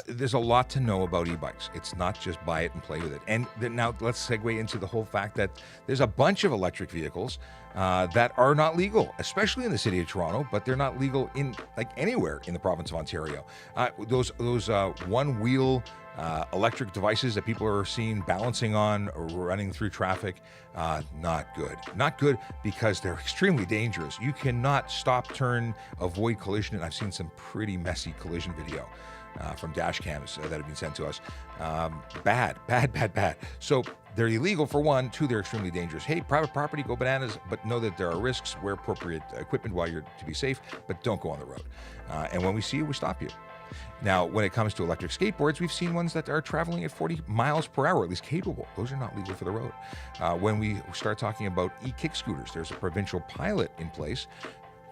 There's a lot to know about e-bikes. It's not just buy it and play with it. And now let's segue into the whole fact that there's a bunch of electric vehicles that are not legal, especially in the city of Toronto, but they're not legal in anywhere in the province of Ontario. Those one-wheel electric devices that people are seen balancing on or running through traffic, not good. Not good because they're extremely dangerous. You cannot stop, turn, avoid collision, and I've seen some pretty messy collision video from dash cams that have been sent to us. Bad. So they're illegal for one. Two, they're extremely dangerous. Hey, private property, go bananas, but know that there are risks. Wear appropriate equipment while you're to be safe, but don't go on the road. And when we see you, we stop you. Now, when it comes to electric skateboards, we've seen ones that are traveling at 40 miles per hour, at least capable. Those are not legal for the road. When we start talking about e-kick scooters, there's a provincial pilot in place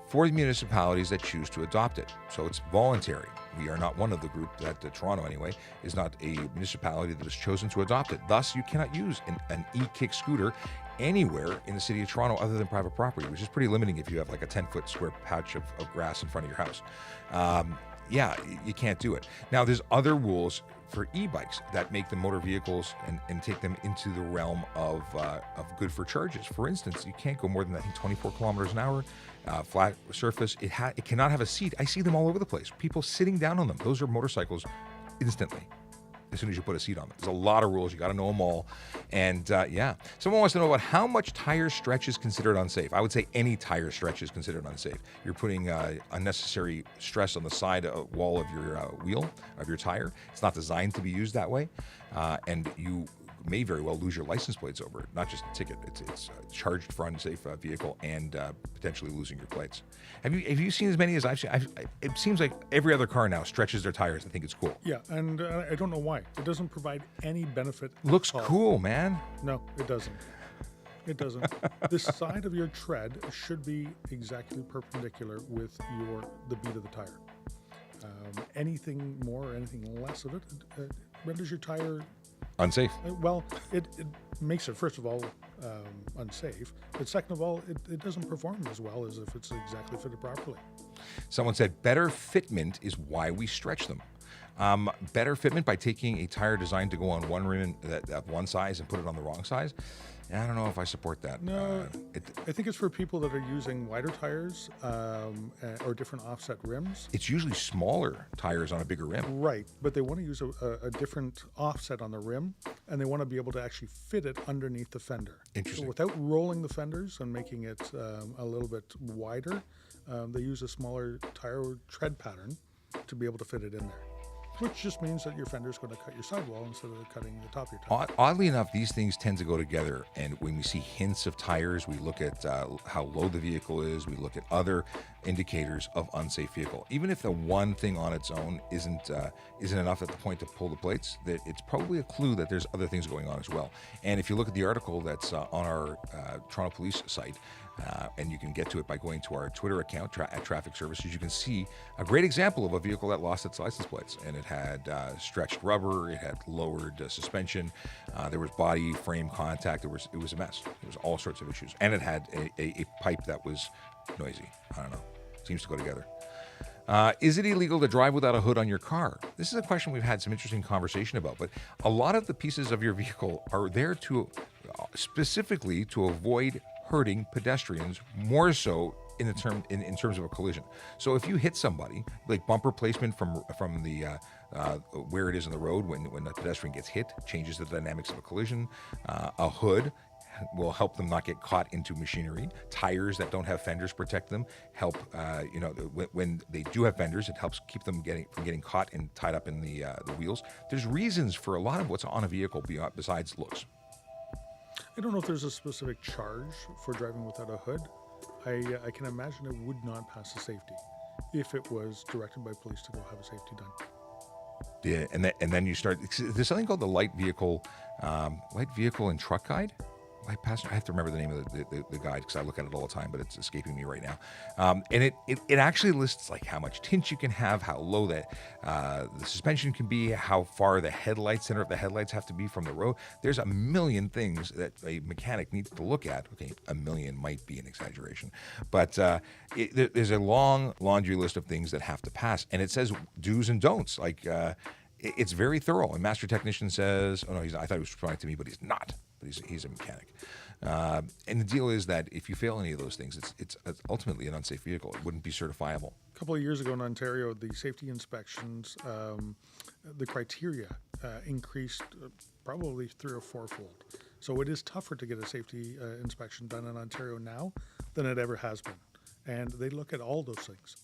for the municipalities that choose to adopt it. So it's voluntary. We are not one of the group that, Toronto anyway, is not a municipality that has chosen to adopt it. Thus, you cannot use an e-kick scooter anywhere in the city of Toronto other than private property, which is pretty limiting if you have like a 10-foot square patch of grass in front of your house. Yeah, you can't do it. Now, there's other rules for e-bikes that make the motor vehicles and take them into the realm of good for charges. For instance, you can't go more than, I think, 24 kilometers an hour, flat surface. It cannot have a seat. I see them all over the place. People sitting down on them. Those are motorcycles instantly, as soon as you put a seat on them. There's a lot of rules. You got to know them all. And yeah, someone wants to know about how much tire stretch is considered unsafe. I would say any tire stretch is considered unsafe. You're putting unnecessary stress on the side wall of your wheel, of your tire. It's not designed to be used that way. And you may very well lose your license plates over it. Not just a ticket. It's charged for unsafe vehicle and potentially losing your plates. Have you seen as many as I've seen? It seems like every other car now stretches their tires. I think it's cool. Yeah, and I don't know why. It doesn't provide any benefit. Looks cool, man. No, it doesn't. It doesn't. The side of your tread should be exactly perpendicular with the bead of the tire. Anything more or anything less of it renders your tire Unsafe. well. It makes it, first of all, unsafe, but second of all, it doesn't perform as well as if it's exactly fitted properly. Someone said better fitment is why we stretch them. Better fitment by taking a tire designed to go on one rim of one size and put it on the wrong size. I don't know if I support that. No, I think it's for people that are using wider tires or different offset rims. It's usually smaller tires on a bigger rim. Right, but they want to use a different offset on the rim, and they want to be able to actually fit it underneath the fender. Interesting. So without rolling the fenders and making it a little bit wider, they use a smaller tire tread pattern to be able to fit it in there. Which just means that your fender is going to cut your sidewall instead of cutting the top of your tire. Oddly enough, these things tend to go together. And when we see hints of tires, we look at how low the vehicle is. We look at other indicators of unsafe vehicle. Even if the one thing on its own isn't enough at the point to pull the plates, that it's probably a clue that there's other things going on as well. And if you look at the article that's on our Toronto Police site, and you can get to it by going to our Twitter account at Traffic Services, you can see a great example of a vehicle that lost its license plates. And it had stretched rubber, it had lowered suspension, there was body frame contact, it was a mess. There was all sorts of issues. And it had a pipe that was noisy. I don't know. Seems to go together. Is it illegal to drive without a hood on your car? This is a question we've had some interesting conversation about, but a lot of the pieces of your vehicle are there to specifically to avoid hurting pedestrians, more so in terms of a collision. So if you hit somebody, like bumper placement from the where it is in the road when the pedestrian gets hit, changes the dynamics of a collision. A hood will help them not get caught into machinery. Tires that don't have fenders protect them. Help, when they do have fenders, it helps keep them from getting caught and tied up in the wheels. There's reasons for a lot of what's on a vehicle besides looks. I don't know if there's a specific charge for driving without a hood. I can imagine it would not pass the safety if it was directed by police to go have a safety done. Yeah, and then you start. There's something called the light vehicle and truck guide. I have to remember the name of the guide because I look at it all the time, but it's escaping me right now. And it actually lists like how much tint you can have, how low the suspension can be, how far the center of the headlights have to be from the road. There's a million things that a mechanic needs to look at. Okay, a million might be an exaggeration, but there's a long laundry list of things that have to pass, and it says do's and don'ts. Like it's very thorough. And Master Technician says, "Oh no, I thought he was responding to me, but he's not." He's a mechanic. And the deal is that if you fail any of those things, it's ultimately an unsafe vehicle. It wouldn't be certifiable. A couple of years ago in Ontario, the safety inspections, the criteria increased probably 3 or 4-fold. So it is tougher to get a safety inspection done in Ontario now than it ever has been. And they look at all those things.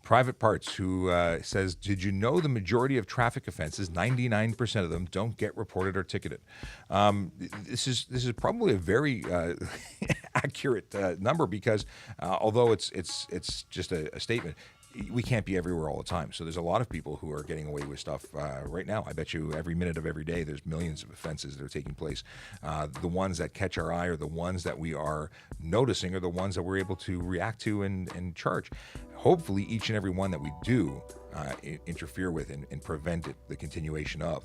Private Parts, who says, did you know the majority of traffic offenses, 99% of them, don't get reported or ticketed? This is probably a very accurate number because although it's just a statement, we can't be everywhere all the time. So there's a lot of people who are getting away with stuff right now. I bet you every minute of every day there's millions of offenses that are taking place. The ones that catch our eye or the ones that we are noticing are the ones that we're able to react to and charge. Hopefully each and every one that we do interfere with and prevent it, the continuation of,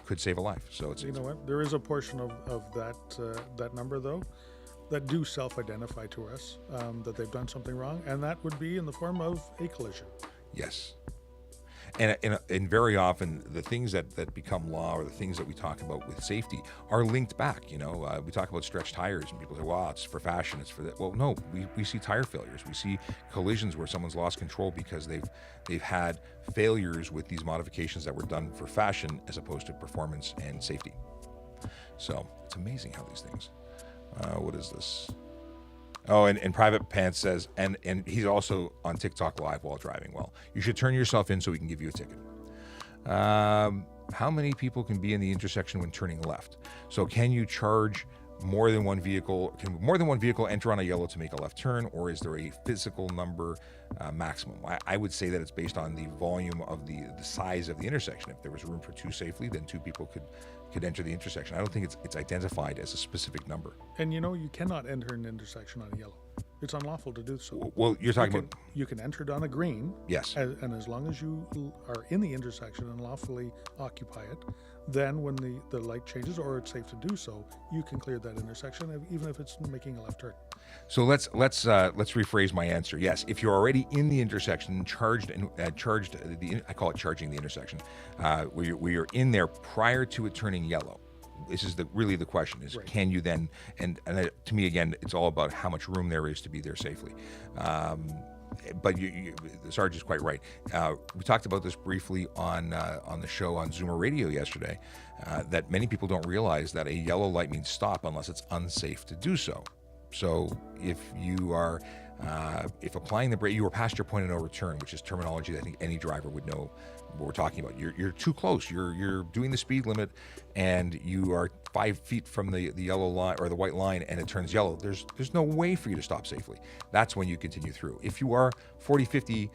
could save a life. So it's, you know what? There is a portion of that number, though, that do self-identify to us that they've done something wrong, and that would be in the form of a collision. Yes. And very often the things that become law or the things that we talk about with safety are linked back. You know, we talk about stretched tires and people say, well, it's for fashion, it's for that. Well, no, we see tire failures. We see collisions where someone's lost control because they've had failures with these modifications that were done for fashion as opposed to performance and safety. So it's amazing how these things. What is this? Oh, and Private Pants says, and he's also on TikTok live while driving. Well, you should turn yourself in so we can give you a ticket. How many people can be in the intersection when turning left? So can you charge more than one vehicle enter on a yellow to make a left turn, or is there a physical number maximum? I would say that it's based on the volume of the size of the intersection. If there was room for two safely, then two people could enter the intersection. I don't think it's identified as a specific number. And you cannot enter an intersection on a yellow. It's unlawful to do so. Well, you're talking about... You can enter it on a green. Yes. And as long as you are in the intersection and lawfully occupy it, then when the light changes, or it's safe to do so, you can clear that intersection, even if it's making a left turn. So let's rephrase my answer. Yes, if you're already in the intersection, I call it charging the intersection, where you're in there prior to it turning yellow. This is really the question: is right. Can you then? And to me, again, it's all about how much room there is to be there safely. But the Sarge is quite right. We talked about this briefly on the show on Zoomer Radio yesterday. That many people don't realize that a yellow light means stop unless it's unsafe to do so. So if you are, if applying the brake, you are past your point of no return, which is terminology that I think any driver would know what we're talking about. You're too close. You're doing the speed limit, and you are 5 feet from the yellow line or the white line, and it turns yellow. There's no way for you to stop safely. That's when you continue through. If you are 40, 50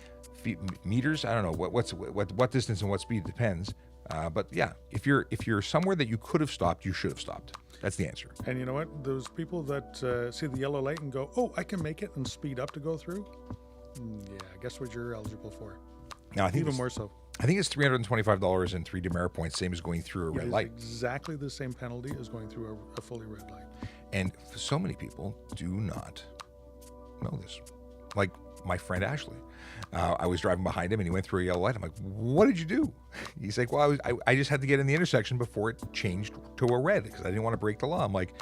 meters, I don't know what distance and what speed depends. But yeah, if you're somewhere that you could have stopped, you should have stopped. That's the answer. And you know what? Those people that see the yellow light and go, "Oh, I can make it," and speed up to go through. Yeah, guess what you're eligible for? Now I think even more so. I think it's $325 and 3 demerit points, same as going through a red light. Exactly the same penalty as going through a fully red light. And so many people do not know this. Like my friend Ashley. I was driving behind him and he went through a yellow light. I'm like, "What did you do?" He's like, "Well, I just had to get in the intersection before it changed to a red because I didn't want to break the law." I'm like,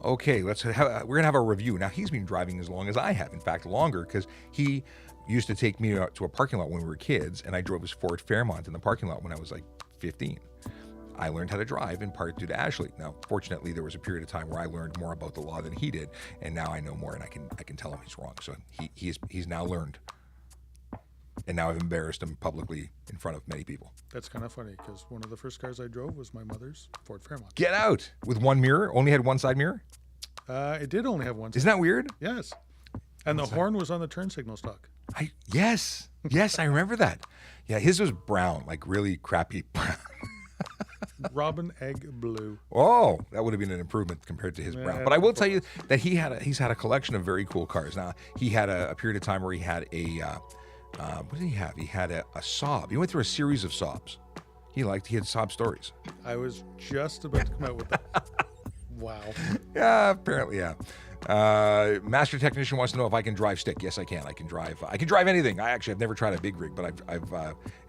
"Okay, we're gonna have a review." Now he's been driving as long as I have, in fact, longer, because he used to take me to a parking lot when we were kids, and I drove his Ford Fairmont in the parking lot when I was like 15. I learned how to drive in part due to Ashley. Now, fortunately, there was a period of time where I learned more about the law than he did, and now I know more, and I can tell him he's wrong. So he's now learned. And now I've embarrassed him publicly in front of many people. That's kind of funny, because one of the first cars I drove was my mother's Ford Fairmont. Get out! With one mirror? Only had one side mirror? It did only have one side. Isn't that weird? Yes. And the horn was on the turn signal stock. Yes, I remember that. Yeah, his was brown, like really crappy brown. Robin egg blue. Oh, that would have been an improvement compared to his brown. But I will tell you that he's had a collection of very cool cars. Now, he had a period of time where he had what did he have? He had a Saab. He went through a series of Saabs. He had Saab stories. I was just about to come out with that. Wow. Yeah, apparently, yeah. Master Technician wants to know if I can drive stick. Yes, I can. I can drive anything. I've never tried a big rig, but I've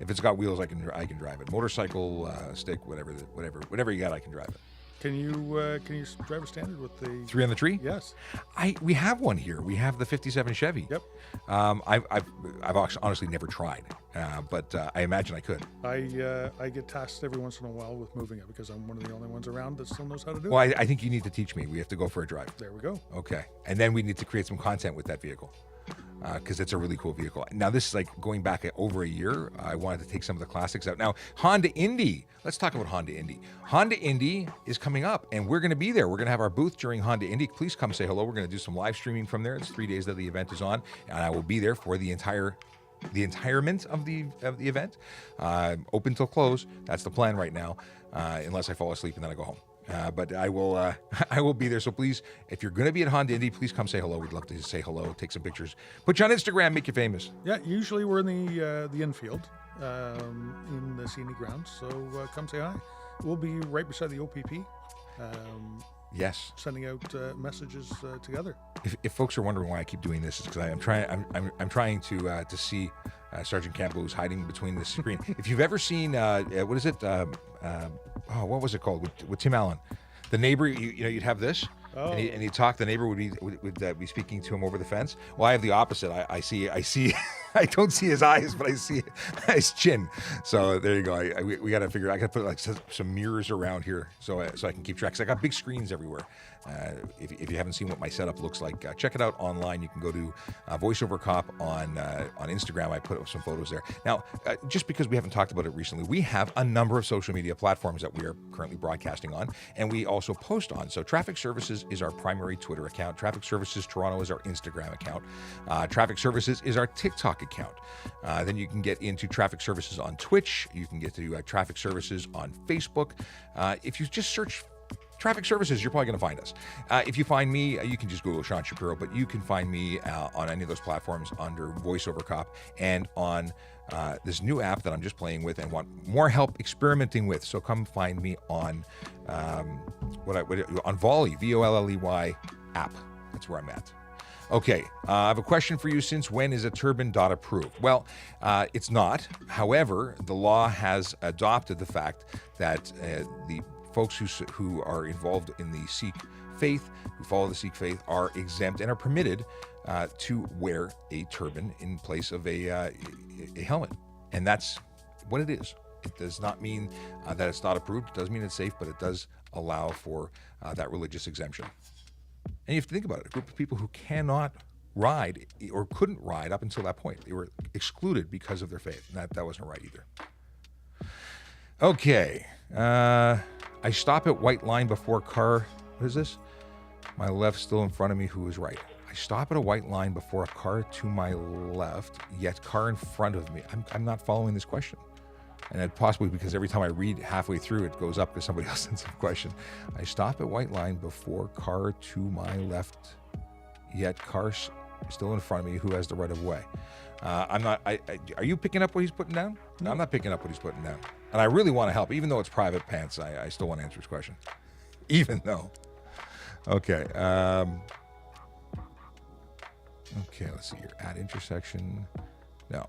if it's got wheels, I can drive it. Motorcycle, stick, whatever you got, I can drive it. Can you drive a standard with the 3 on the tree? Yes. We have one here. We have the 57 Chevy. Yep. I've honestly never tried, but I imagine I could. I get tasked every once in a while with moving it because I'm one of the only ones around that still knows how to do it. Well, I think you need to teach me. We have to go for a drive. There we go. Okay, and then we need to create some content with that vehicle. Because it's a really cool vehicle. Now, this is like going back over a year. I wanted to take some of the classics out. Now, Honda Indy. Let's talk about Honda Indy. Honda Indy is coming up, and we're going to be there. We're going to have our booth during Honda Indy. Please come say hello. We're going to do some live streaming from there. It's 3 days that the event is on, and I will be there for the entirement of the event. Open till close. That's the plan right now, unless I fall asleep and then I go home. But I will be there. So please, if you're going to be at Honda Indy, please come say hello. We'd love to say hello, take some pictures, put you on Instagram, make you famous. Yeah, usually we're in the infield, in the scenic grounds. So come say hi. We'll be right beside the OPP. Yes. Sending out messages together. If folks are wondering why I keep doing this, it's because I'm trying to see Sergeant Campbell, who's hiding between the screen. If you've ever seen what is it? What was it called with Tim Allen? The neighbor, you'd have this, and he'd talk. The neighbor would be speaking to him over the fence. Well, I have the opposite. I see. I don't see his eyes, but I see his chin. So there you go. We got to figure. I got to put like some mirrors around here so I can keep track. 'Cause I got big screens everywhere. If you haven't seen what my setup looks like, check it out online. You can go to VoiceOver Cop on Instagram. I put up some photos there. Now, just because we haven't talked about it recently, we have a number of social media platforms that we are currently broadcasting on, and we also post on. So Traffic Services is our primary Twitter account. Traffic Services Toronto is our Instagram account. Traffic Services is our TikTok account. Then you can get into Traffic Services on Twitch. You can get to Traffic Services on Facebook. If you just search Traffic Services, you're probably going to find us. If you find me, you can just Google Sean Shapiro, but you can find me on any of those platforms under VoiceOver Cop and on this new app that I'm just playing with and want more help experimenting with. So come find me on on Volley, VOLLEY app. That's where I'm at. Okay, I have a question for you. Since when is a turban DOT approved? Well, it's not. However, the law has adopted the fact that the folks who are involved in the Sikh faith, who follow the Sikh faith, are exempt and are permitted to wear a turban in place of a helmet. And that's what it is. It does not mean that it's not approved. It does mean it's safe, but it does allow for that religious exemption. And you have to think about it. A group of people who cannot ride or couldn't ride up until that point. They were excluded because of their faith. And that wasn't right either. Okay. I stop at white line before car. What is this? My left still in front of me. Who is right? I stop at a white line before a car to my left, yet car in front of me. I'm not following this question. And it possibly because every time I read halfway through, it goes up because somebody else sends a question. I stop at white line before car to my left, yet car still in front of me. Who has the right of way? I'm not. Are you picking up what he's putting down? No, I'm not picking up what he's putting down. And I really want to help, even though it's private pants. I still want to answer his question, even though. Okay. Okay. Let's see here. At intersection. No.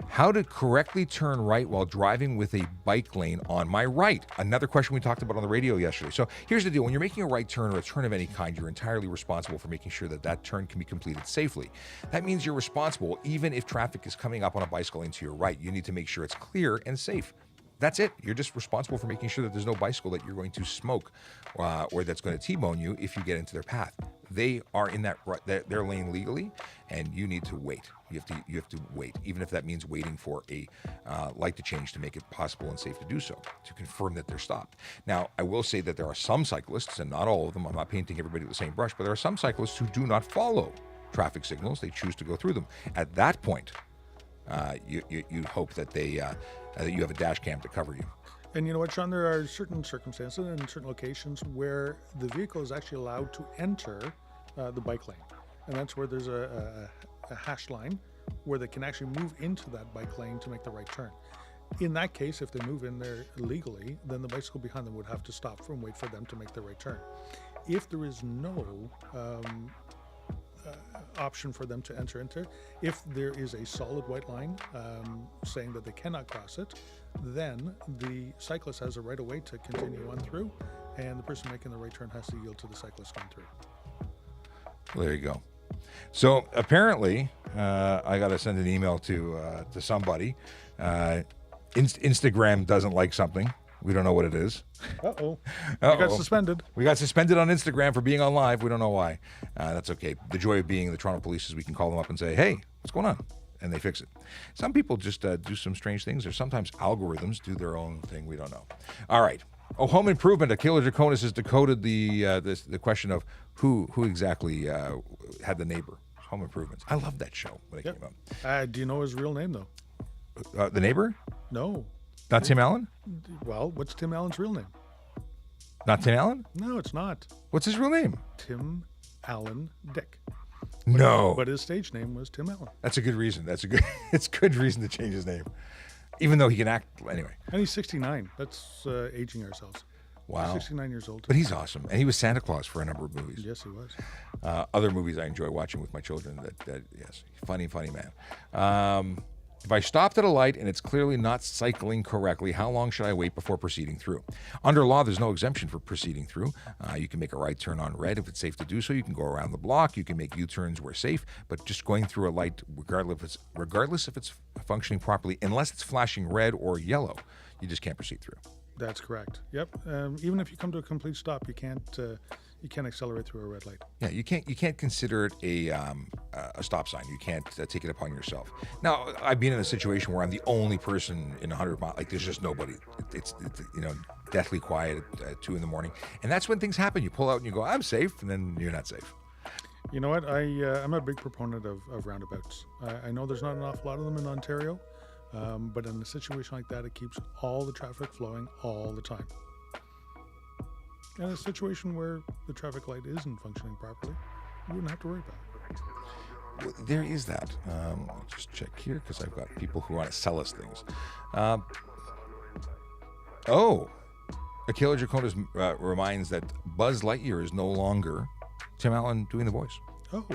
How to correctly turn right while driving with a bike lane on my right. Another question we talked about on the radio yesterday. So here's the deal. When you're making a right turn or a turn of any kind, you're entirely responsible for making sure that that turn can be completed safely. That means you're responsible even if traffic is coming up on a bicycle lane to your right. You need to make sure it's clear and safe. That's it. You're just responsible for making sure that there's no bicycle that you're going to smoke or that's going to T-bone you if you get into their path. They are in their lane legally, and you need to wait. You have to wait, even if that means waiting for a light to change to make it possible and safe to do so, to confirm that they're stopped. Now, I will say that there are some cyclists, and not all of them. I'm not painting everybody with the same brush, but there are some cyclists who do not follow traffic signals. They choose to go through them. At that point, you hope that that you have a dash cam to cover you. And you know what, Sean? There are certain circumstances and certain locations where the vehicle is actually allowed to enter the bike lane. And that's where there's a hash line where they can actually move into that bike lane to make the right turn. In that case, if they move in there illegally, then the bicycle behind them would have to stop and wait for them to make the right turn. If there is no option for them to enter into, if there is a solid white line saying that they cannot cross it, then the cyclist has a right of way to continue on through, and the person making the right turn has to yield to the cyclist going through. Well, there you go. So apparently, I got to send an email to somebody. Instagram doesn't like something. We don't know what it is. Uh-oh. We got suspended. We got suspended on Instagram for being on live. We don't know why. That's okay. The joy of being the Toronto Police is we can call them up and say, hey, what's going on? And they fix it. Some people just do some strange things, or sometimes algorithms do their own thing. We don't know. All right. Oh, Home Improvement. Akila Draconis has decoded the question of who exactly had the neighbor. Home Improvements. I love that show when it came up. Do you know his real name, though? The neighbor? No. Not Tim Allen? Well, what's Tim Allen's real name? Not Tim Allen? No, it's not. What's his real name? Tim Allen Dick. No. But his stage name was Tim Allen. That's a good reason. It's a good reason to change his name. Even though he can act anyway. And he's 69. That's aging ourselves. Wow. 69 years old. But he's awesome. And he was Santa Claus for a number of movies. Yes, he was. Other movies I enjoy watching with my children. Yes, funny man. If I stopped at a light and it's clearly not cycling correctly, how long should I wait before proceeding through? Under law, there's no exemption for proceeding through. You can make a right turn on red if it's safe to do so. You can go around the block. You can make U-turns where safe. But just going through a light, regardless if it's functioning properly, unless it's flashing red or yellow, you just can't proceed through. That's correct. Yep. Even if you come to a complete stop, you can't accelerate through a red light. Yeah, you can't consider it a stop sign. You can't take it upon yourself. Now, I've been in a situation where I'm the only person in 100 miles. Like, there's just nobody. It's deathly quiet at 2 a.m, and that's when things happen. You pull out and you go, "I'm safe," and then you're not safe. You know what? I'm a big proponent of roundabouts. I know there's not an awful lot of them in Ontario, but in a situation like that, it keeps all the traffic flowing all the time. In a situation where the traffic light isn't functioning properly, you wouldn't have to worry about it. Well, there is that. I'll just check here because I've got people who want to sell us things. Akela Jaconas reminds that Buzz Lightyear is no longer Tim Allen doing the voice. Oh.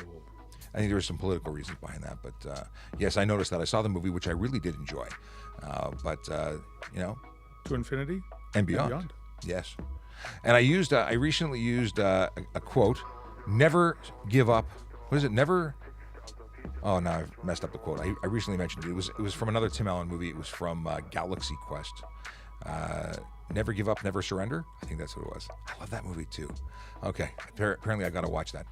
I think there were some political reasons behind that, but yes, I noticed that. I saw the movie, which I really did enjoy. To infinity and beyond. Yes. And I recently used a quote, "Never give up." What is it? Never. Oh, no, I've messed up the quote. I recently mentioned it. It was from another Tim Allen movie. It was from Galaxy Quest. Never give up, never surrender. I think that's what it was. I love that movie too. Okay, apparently I got to watch that.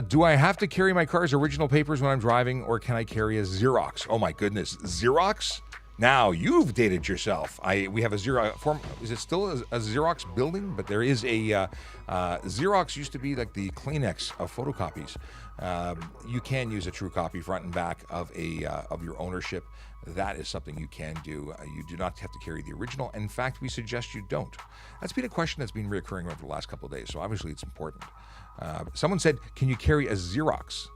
Do I have to carry my car's original papers when I'm driving, or can I carry a Xerox? Oh my goodness, Xerox? Now you've dated yourself. We have a Xerox form. Is it still a Xerox building? But there is a Xerox used to be like the Kleenex of photocopies. You can use a true copy front and back of your ownership. That is something you can do. You do not have to carry the original. In fact, we suggest you don't. That's been a question that's been reoccurring over the last couple of days. So obviously it's important. Someone said, "Can you carry a Xerox?"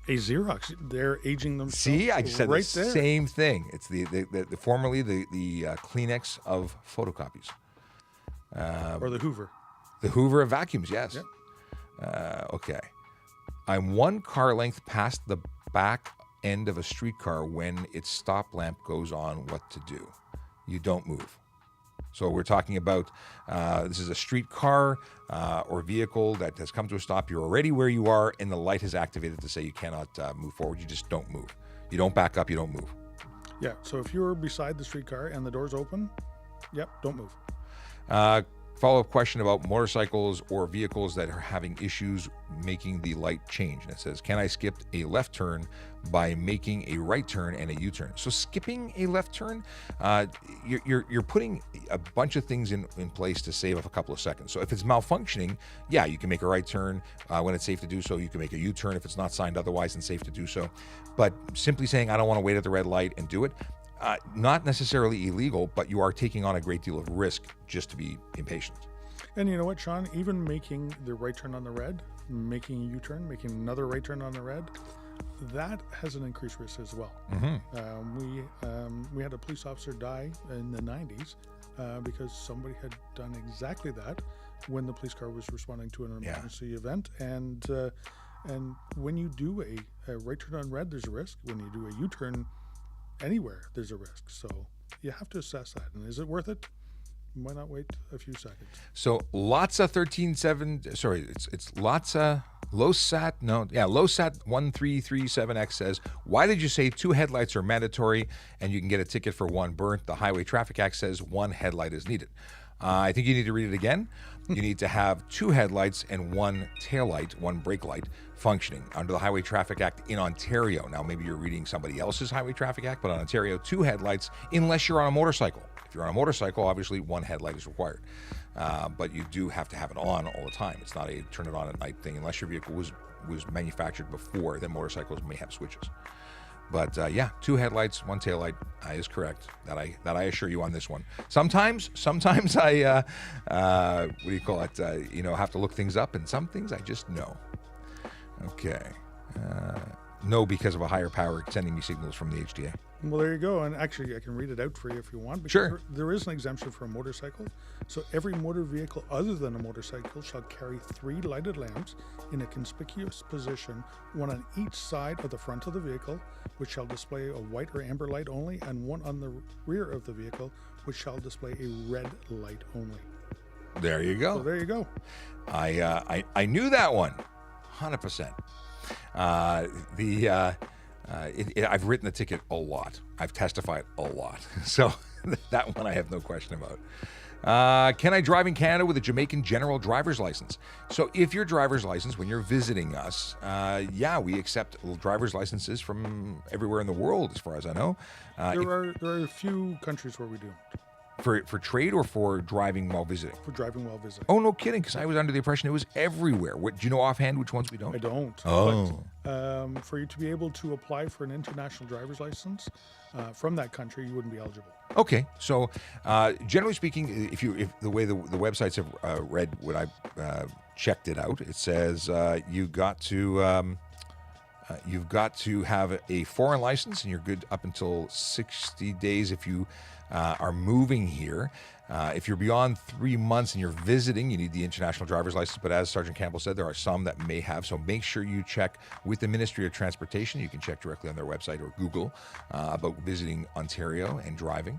A Xerox. They're aging themselves. See, I just said right the there. same thing. It's the formerly the Kleenex of photocopies. Or the Hoover. The Hoover of vacuums, yes. Yep. Okay. I'm one car length past the back end of a streetcar when its stop lamp goes on. What to do? You don't move. So we're talking about this is a streetcar or vehicle that has come to a stop. You're already where you are, and the light has activated to say you cannot move forward. You just don't move. You don't back up. You don't move. Yeah. So if you're beside the streetcar and the door's open, yep, don't move. Follow-up question about motorcycles or vehicles that are having issues making the light change. And it says, can I skip a left turn by making a right turn and a U-turn? So skipping a left turn, you're putting a bunch of things in place to save up a couple of seconds. So if it's malfunctioning, yeah, you can make a right turn when it's safe to do so. You can make a U-turn if it's not signed otherwise and safe to do so. But simply saying, I don't want to wait at the red light and do it, not necessarily illegal, but you are taking on a great deal of risk just to be impatient. And you know what, Sean? Even making the right turn on the red, making a U-turn, making another right turn on the red, that has an increased risk as well. Mm-hmm. We had a police officer die in the 90s because somebody had done exactly that when the police car was responding to an emergency event. And when you do a right turn on red, there's a risk. When you do a U-turn anywhere, there's a risk. So you have to assess that. And is it worth it? Why not wait a few seconds? So Lotsa 13.7, sorry, it's Lotsa, Losat 1337X says, why did you say 2 headlights are mandatory and you can get a ticket for 1 burnt? The Highway Traffic Act says 1 headlight is needed. I think you need to read it again. You need to have 2 headlights and 1 taillight, 1 brake light functioning under the Highway Traffic Act in Ontario. Now, maybe you're reading somebody else's Highway Traffic Act, but on Ontario, 2 headlights unless you're on a motorcycle. If you're on a motorcycle, obviously 1 headlight is required. But you do have to have it on all the time. It's not a turn it on at night thing unless your vehicle was manufactured before. Then motorcycles may have switches. But 2 headlights, 1 taillight is correct. That I assure you on this one. Sometimes I what do you call it? Have to look things up, and some things I just know. Okay. No, because of a higher power sending me signals from the HDA. Well, there you go. And actually, I can read it out for you if you want. Because Sure. There is an exemption for a motorcycle. So every motor vehicle other than a motorcycle shall carry 3 lighted lamps in a conspicuous position, 1 on each side of the front of the vehicle, which shall display a white or amber light only, and 1 on the rear of the vehicle, which shall display a red light only. There you go. So there you go. I knew that one, 100%. I've written the ticket a lot. I've testified a lot. So that one I have no question about. Can I drive in Canada with a Jamaican general driver's license? So if your driver's license, when you're visiting us, yeah, we accept driver's licenses from everywhere in the world, as far as I know. There are a few countries where we don't. For trade or for driving while visiting? For driving while visiting. Oh, no kidding, because I was under the impression it was everywhere. What, do you know offhand which ones we don't? I don't. Oh. But for you to be able to apply for an international driver's license from that country, you wouldn't be eligible. Okay, so generally speaking, if the way the websites have read when I checked it out, it says you've got to have a foreign license, and you're good up until 60 days if you are moving here. If you're beyond 3 months and you're visiting, you need the international driver's license. But as Sergeant Campbell said, there are some that may have. So make sure you check with the Ministry of Transportation. You can check directly on their website or Google about visiting Ontario and driving.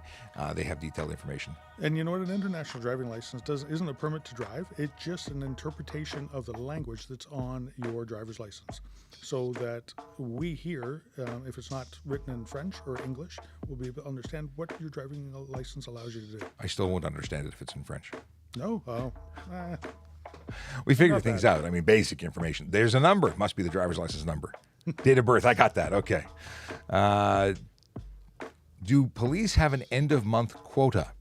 They have detailed information. And you know what an international driving license isn't a permit to drive. It's just an interpretation of the language that's on your driver's license. So that we here, if it's not written in French or English, will be able to understand what your driving license allows you to do. I still won't understand it if it's in French. No? Oh. We figure things out. I mean, basic information. There's a number. It must be the driver's license number. Date of birth. I got that. Okay. Do police have an end-of-month quota?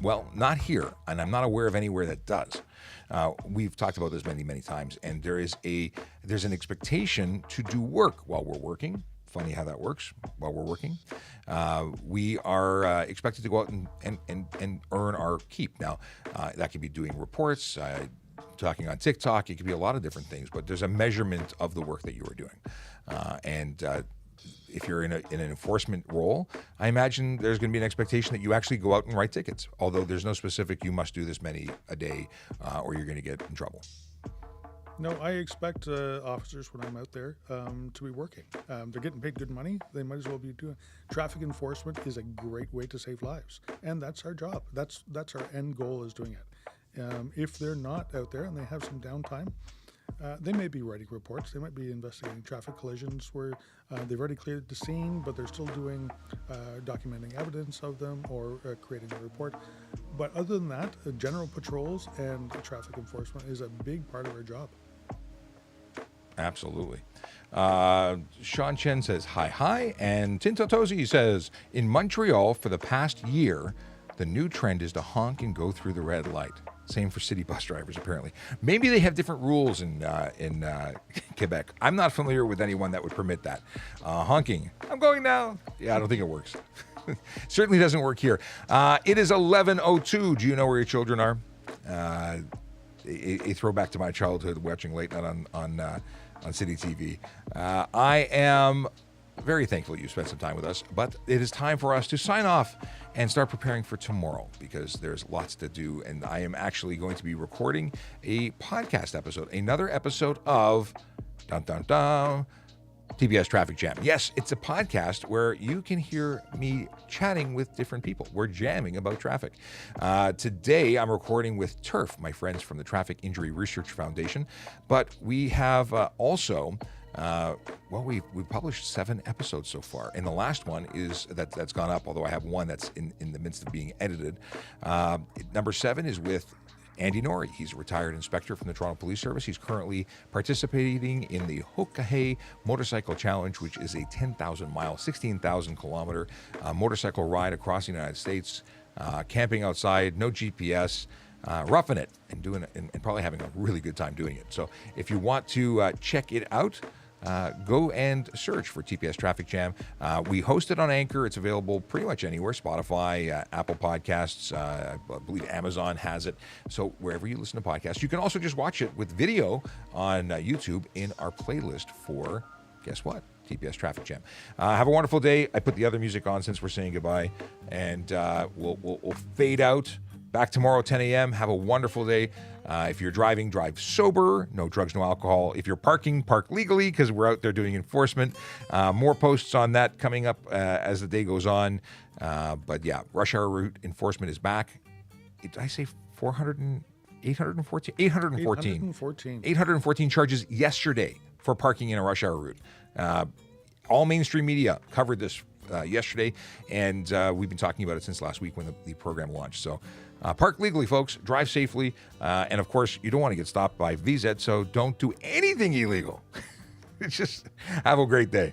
Well, not here, and I'm not aware of anywhere that does. We've talked about this many times, and there's an expectation to do work while we're working. Funny how that works. While we're working, we are expected to go out and earn our keep. Now, that could be doing reports, talking on TikTok. It could be a lot of different things, but there's a measurement of the work that you are doing, and if you're in an enforcement role, I imagine there's going to be an expectation that you actually go out and write tickets, although there's no specific you must do this many a day or you're going to get in trouble. No, I expect officers when I'm out there to be working. They're getting paid good money. They might as well be doing. Traffic enforcement is a great way to save lives, and that's our job. That's our end goal, is doing it. If they're not out there and they have some downtime, they may be writing reports. They might be investigating traffic collisions where they've already cleared the scene, but they're still doing documenting evidence of them or creating a report. But other than that, general patrols and traffic enforcement is a big part of our job. Absolutely. Sean Chen says, hi. And Tinto Tozy says, in Montreal for the past year, the new trend is to honk and go through the red light. Same for city bus drivers, apparently. Maybe they have different rules in Quebec. I'm not familiar with anyone that would permit that. Honking. I'm going now. Yeah, I don't think it works. Certainly doesn't work here. It is 11:02. Do you know where your children are? A throwback to my childhood watching late night on City TV. I am very thankful you spent some time with us, but it is time for us to sign off and start preparing for tomorrow because there's lots to do. And I am actually going to be recording a podcast episode, another episode of TPS Traffic Jam. Yes, it's a podcast where you can hear me chatting with different people. We're jamming about traffic. Today, I'm recording with TURF, my friends from the Traffic Injury Research Foundation. But we have also... we've published 7 episodes so far, and the last one is that's gone up, although I have one that's in the midst of being edited. Number 7 is with Andy Norrie. He's a retired inspector from the Toronto Police Service. He's currently participating in the Hokahe Motorcycle Challenge, which is a 10,000-mile, 16,000-kilometer motorcycle ride across the United States, camping outside, no GPS, roughing it and probably having a really good time doing it. So if you want to check it out, go and search for TPS Traffic Jam. We host it on Anchor. It's available pretty much anywhere. Spotify, Apple Podcasts, I believe Amazon has it. So wherever you listen to podcasts, you can also just watch it with video on YouTube in our playlist for, guess what? TPS Traffic Jam. Have a wonderful day. I put the other music on since we're saying goodbye, and we'll fade out. Back tomorrow, 10 a.m. Have a wonderful day. If you're driving, drive sober. No drugs, no alcohol. If you're parking, park legally because we're out there doing enforcement. More posts on that coming up as the day goes on. But yeah, rush hour route enforcement is back. Did I say 814? 814 charges yesterday for parking in a rush hour route. All mainstream media covered this yesterday, and we've been talking about it since last week when the program launched. So park legally, folks. Drive safely. And, of course, you don't want to get stopped by VZ, so don't do anything illegal. Just have a great day.